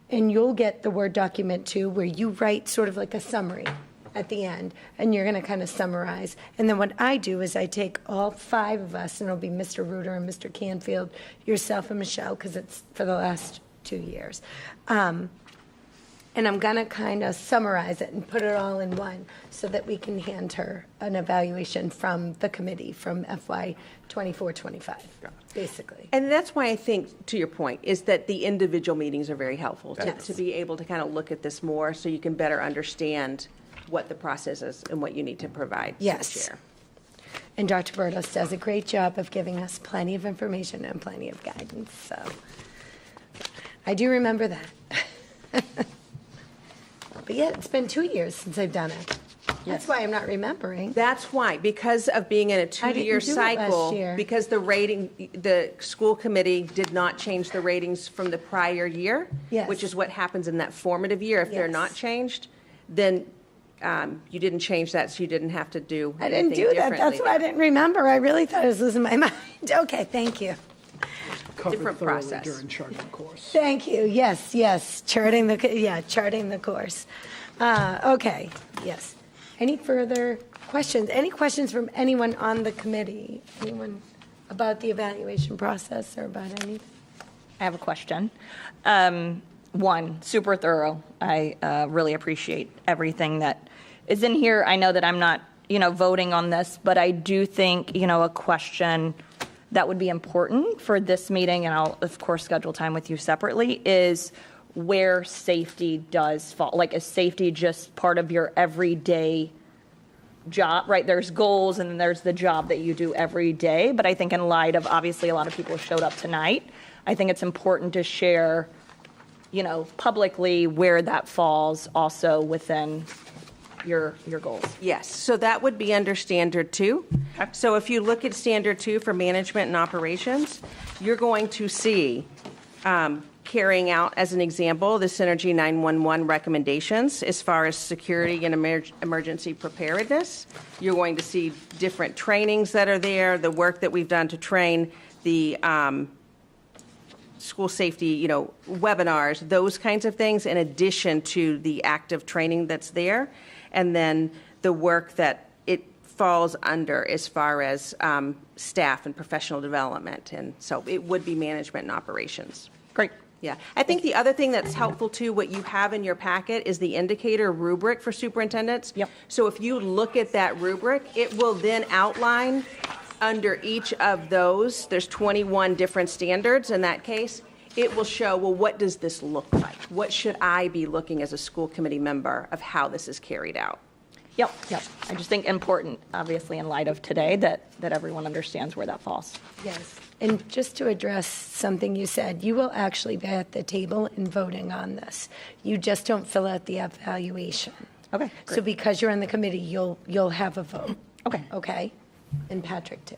Speaker 1: and you'll get the Word document too, where you write sort of like a summary at the end, and you're going to kind of summarize. And then what I do is I take all five of us, and it'll be Mr. Reuter and Mr. Canfield, yourself and Michelle, because it's for the last 2 years. And I'm going to kind of summarize it and put it all in one so that we can hand her an evaluation from the committee from FY 24-25, basically.
Speaker 2: And that's why I think, to your point, is that the individual meetings are very helpful
Speaker 1: Yes.
Speaker 2: to be able to kind of look at this more so you can better understand what the process is and what you need to provide to the
Speaker 1: Yes.
Speaker 2: chair.
Speaker 1: And Dr. Bertos does a great job of giving us plenty of information and plenty of guidance, so I do remember that. But yet, it's been 2 years since I've done it. That's why I'm not remembering.
Speaker 2: That's why, because of being in a two-year
Speaker 1: do it last
Speaker 2: cycle,
Speaker 1: year.
Speaker 2: because the school committee did not change the ratings from the prior year,
Speaker 1: Yes.
Speaker 2: which is what happens in that formative year. If they're
Speaker 1: Yes.
Speaker 2: not changed, then you didn't change that, so you didn't have to do
Speaker 1: I didn't
Speaker 2: anything
Speaker 1: do that. That's
Speaker 2: differently
Speaker 1: why I
Speaker 2: there.
Speaker 1: didn't remember. I really thought I was losing my mind. Okay, thank you.
Speaker 19: Covered
Speaker 2: Different
Speaker 19: thoroughly
Speaker 2: process.
Speaker 19: during charting the course.
Speaker 1: Thank you. Yes, charting the course. Okay, yes. Any further questions? Any questions from anyone on the committee? Anyone about the evaluation process or about anything?
Speaker 11: I have a question. One, super thorough. I really appreciate everything that is in here. I know that I'm not, voting on this, but I do think, a question that would be important for this meeting, and I'll, of course, schedule time with you separately, is where safety does fall. Like, is safety just part of your everyday job, right? There's goals and then there's the job that you do every day. But I think in light of, obviously, a lot of people showed up tonight, I think it's important to share, publicly where that falls also within your goals.
Speaker 2: Yes, so that would be under Standard 2.
Speaker 11: Okay.
Speaker 2: So if you look at Standard 2 for management and operations, you're going to see carrying out, as an example, the Synergy 911 recommendations as far as security and emergency preparedness. You're going to see different trainings that are there, the work that we've done to train the school safety, webinars, those kinds of things, in addition to the active training that's there, and then the work that it falls under as far as staff and professional development. And so it would be management and operations.
Speaker 11: Great.
Speaker 2: Yeah. I think the other thing that's helpful too, what you have in your packet, is the indicator rubric for superintendents.
Speaker 11: Yep.
Speaker 2: So if you look at that rubric, it will then outline under each of those, there's 21 different standards in that case. It will show, well, what does this look like? What should I be looking as a school committee member of how this is carried out?
Speaker 11: Yep. I just think important, obviously, in light of today, that everyone understands where that falls.
Speaker 1: Yes. And just to address something you said, you will actually be at the table and voting on this. You just don't fill out the evaluation.
Speaker 11: Okay,
Speaker 1: So
Speaker 11: great.
Speaker 1: because you're on the committee, you'll have a vote.
Speaker 11: Okay.
Speaker 1: Okay? And Patrick too.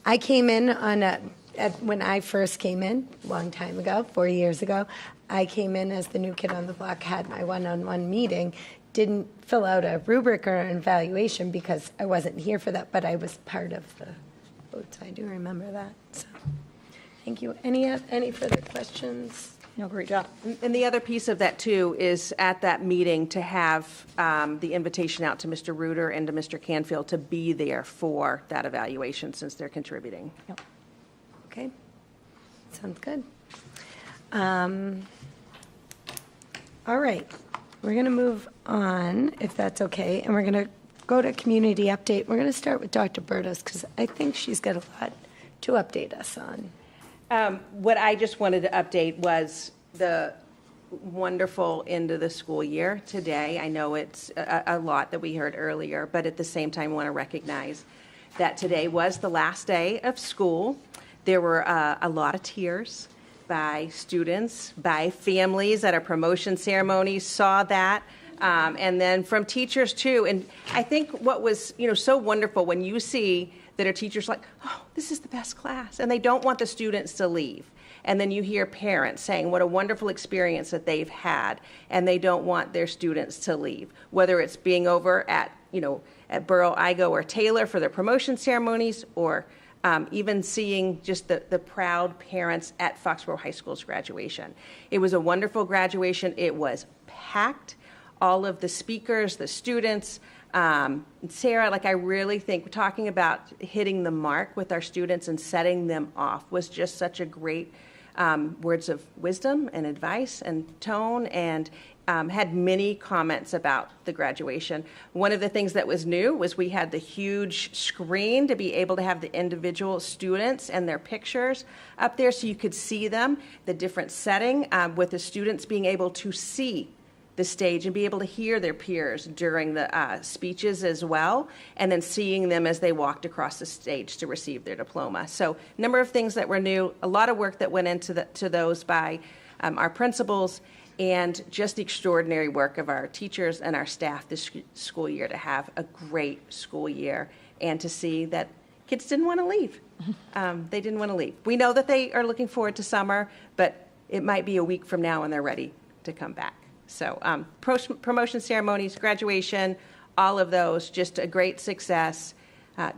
Speaker 1: I came in when I first came in, a long time ago, 4 years ago, I came in as the new kid on the block, had my one-on-one meeting, didn't fill out a rubric or an evaluation because I wasn't here for that, but I was part of the votes. I do remember that. So, thank you. Any further questions?
Speaker 11: No, great job.
Speaker 2: And the other piece of that too is at that meeting to have the invitation out to Mr. Reuter and to Mr. Canfield to be there for that evaluation since they're contributing.
Speaker 11: Yep.
Speaker 1: Okay. Sounds good. All right. We're going to move on, if that's okay, and we're going to go to community update. We're going to start with Dr. Burdos because I think she's got a lot to update us on.
Speaker 2: What I just wanted to update was the wonderful end of the school year today. I know it's a lot that we heard earlier, but at the same time, I want to recognize that today was the last day of school. There were a lot of tears by students, by families at our promotion ceremonies, saw that. And then from teachers too. And I think what was, so wonderful when you see that our teachers like, oh, this is the best class, and they don't want the students to leave. And then you hear parents saying what a wonderful experience that they've had, and they don't want their students to leave, whether it's being over at, at Burrow, Igo, or Taylor for their promotion ceremonies, or even seeing just the proud parents at Foxborough High School's graduation. It was a wonderful graduation. It was packed. All of the speakers, the students, Sarah, I really think talking about hitting the mark with our students and setting them off was just such a great words of wisdom and advice and tone, and had many comments about the graduation. One of the things that was new was we had the huge screen to be able to have the individual students and their pictures up there so you could see them, the different setting, with the students being able to see the stage and be able to hear their peers during the speeches as well, and then seeing them as they walked across the stage to receive their diploma. So a number of things that were new, a lot of work that went into those by our principals, and just the extraordinary work of our teachers and our staff this school year to have a great school year and to see that kids didn't want to leave. They didn't want to leave. We know that they are looking forward to summer, but it might be a week from now and they're ready to come back. So promotion ceremonies, graduation, all of those, just a great success,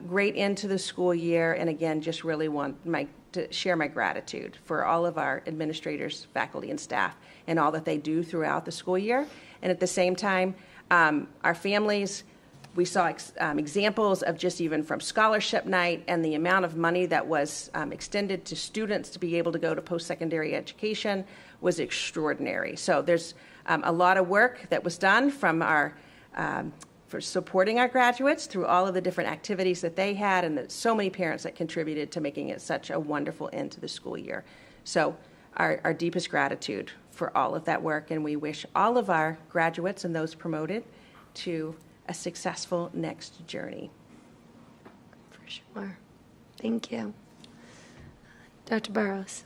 Speaker 2: great end to the school year. And again, just really want to share my gratitude for all of our administrators, faculty, and staff, and all that they do throughout the school year. And at the same time, our families, we saw examples of just even from scholarship night and the amount of money that was extended to students to be able to go to post-secondary education was extraordinary. So there's a lot of work that was done from for supporting our graduates through all of the different activities that they had, and so many parents that contributed to making it such a wonderful end to the school year. So our deepest gratitude for all of that work, and we wish all of our graduates and those promoted to a successful next journey.
Speaker 1: For sure. Thank you. Dr. Burrows.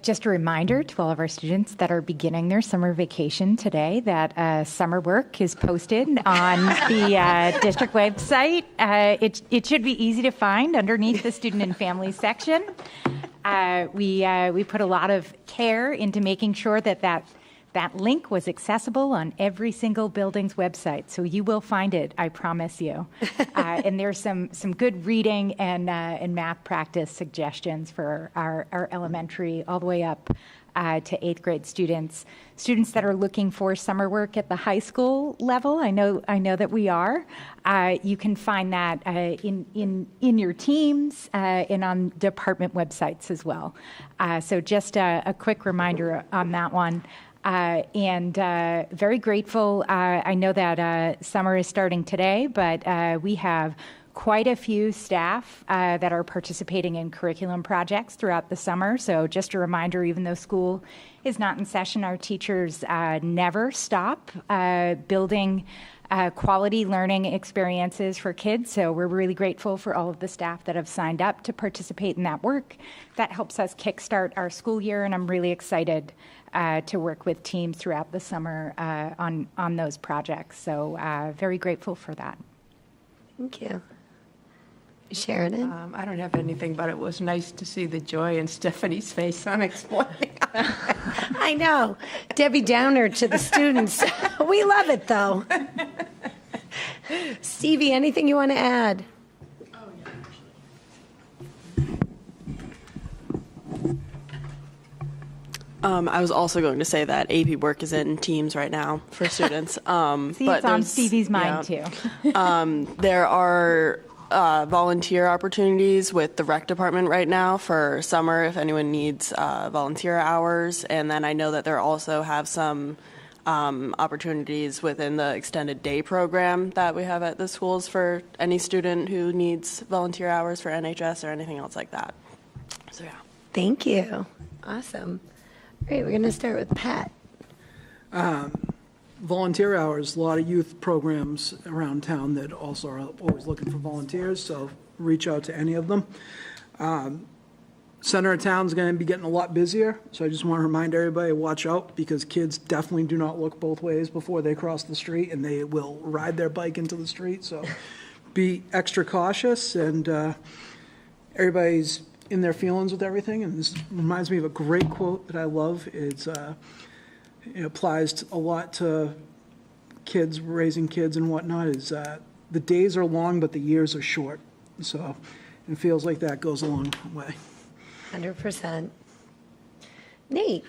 Speaker 15: Just a reminder to all of our students that are beginning their summer vacation today that summer work is posted on the district website. It should be easy to find underneath the student and family section. We put a lot of care into making sure that link was accessible on every single building's website. So you will find it, I promise you. And there's some good reading and math practice suggestions for our elementary all the way up to 8th grade students. Students that are looking for summer work at the high school level, I know that we are. You can find that in your teams and on department websites as well. So just a quick reminder on that one. And very grateful. I know that summer is starting today, but we have quite a few staff that are participating in curriculum projects throughout the summer. So just a reminder, even though school is not in session, our teachers never stop building quality learning experiences for kids. So we're really grateful for all of the staff that have signed up to participate in that work. That helps us kickstart our school year, and I'm really excited to work with teams throughout the summer on those projects. So very grateful for that.
Speaker 1: Thank you. Sheridan?
Speaker 14: I don't have anything, but it was nice to see the joy in Stephanie's face on explaining.
Speaker 1: I know. Debbie Downer to the students. We love it, though. Stevie, anything you want to add?
Speaker 21: I was also going to say that AP work is in teams right now for students.
Speaker 15: See, it's on Stevie's mind, too.
Speaker 21: There are volunteer opportunities with the rec department right now for summer if anyone needs volunteer hours. And then I know that there also have some opportunities within the extended day program that we have at the schools for any student who needs volunteer hours for NHS or anything else like that. So, yeah.
Speaker 1: Thank you. Awesome. Great. We're going to start with Pat.
Speaker 19: Volunteer hours, a lot of youth programs around town that also are always looking for volunteers, so reach out to any of them. Center of town's going to be getting a lot busier, so I just want to remind everybody, watch out, because kids definitely do not look both ways before they cross the street, and they will ride their bike into the street, so be extra cautious, and everybody's in their feelings with everything, and this reminds me of a great quote that I love. It applies a lot to kids, raising kids and whatnot, is the days are long, but the years are short. So it feels like that goes a long way.
Speaker 1: 100%. Nate.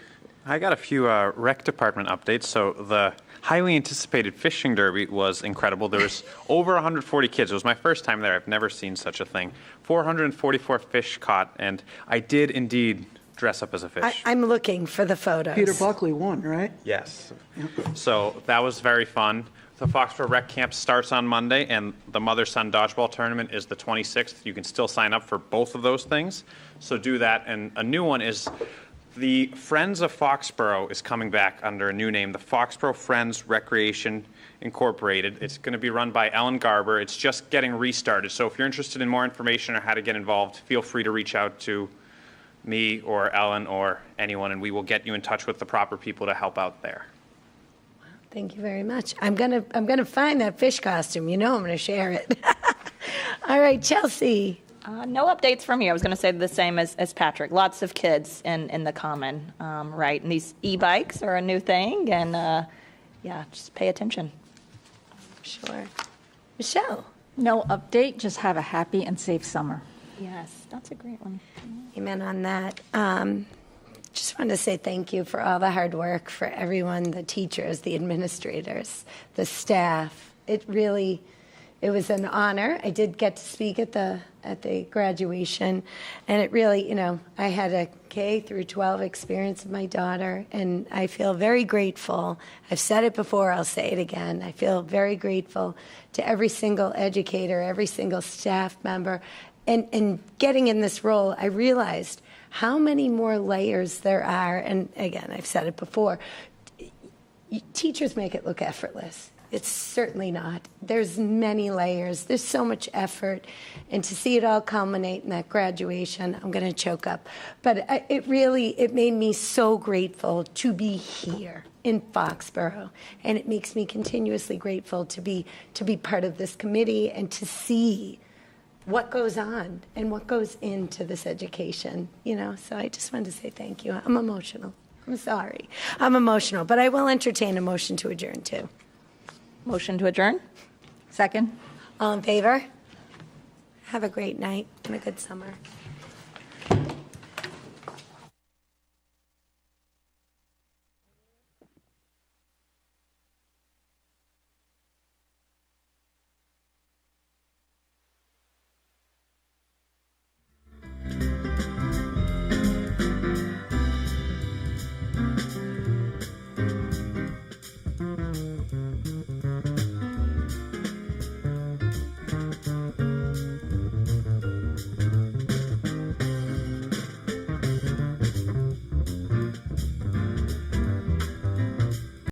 Speaker 12: I got a few rec department updates. So the highly anticipated fishing derby was incredible. There was over 140 kids. It was my first time there. I've never seen such a thing. 444 fish caught, and I did indeed dress up as a fish.
Speaker 1: I'm looking for the photos.
Speaker 19: Peter Buckley won, right?
Speaker 12: Yes. So that was very fun. The Foxborough Rec Camp starts on Monday, and the mother-son dodgeball tournament is the 26th. You can still sign up for both of those things, so do that. And a new one is the Friends of Foxborough is coming back under a new name, the Foxborough Friends Recreation Incorporated. It's going to be run by Ellen Garber. It's just getting restarted. So if you're interested in more information or how to get involved, feel free to reach out to me or Ellen or anyone, and we will get you in touch with the proper people to help out there.
Speaker 1: Thank you very much. I'm gonna find that fish costume. You know I'm gonna share it. All right, Chelsea.
Speaker 11: No updates from me. I was going to say the same as Patrick. Lots of kids in the common, right? And these e-bikes are a new thing, and yeah, just pay attention.
Speaker 1: Sure. Michelle.
Speaker 20: No update, just have a happy and safe summer.
Speaker 11: Yes, that's a great one.
Speaker 1: Amen on that. Just want to say thank you for all the hard work for everyone, the teachers, the administrators, the staff. It was an honor. I did get to speak at the graduation, and it really, I had a K through 12 experience of my daughter, and I feel very grateful. I've said it before, I'll say it again. I feel very grateful to every single educator, every single staff member. And getting in this role, I realized how many more layers there are. And again, I've said it before, teachers make it look effortless. It's certainly not. There's many layers. There's so much effort. And to see it all culminate in that graduation, I'm going to choke up. But it made me so grateful to be here in Foxborough. And it makes me continuously grateful to be part of this committee and to see what goes on and what goes into this education, So I just wanted to say thank you. I'm emotional. I'm sorry. I'm emotional, but I will entertain a motion to adjourn too.
Speaker 11: Motion to adjourn?
Speaker 20: Second?
Speaker 1: All in favor? Have a great night and a good summer.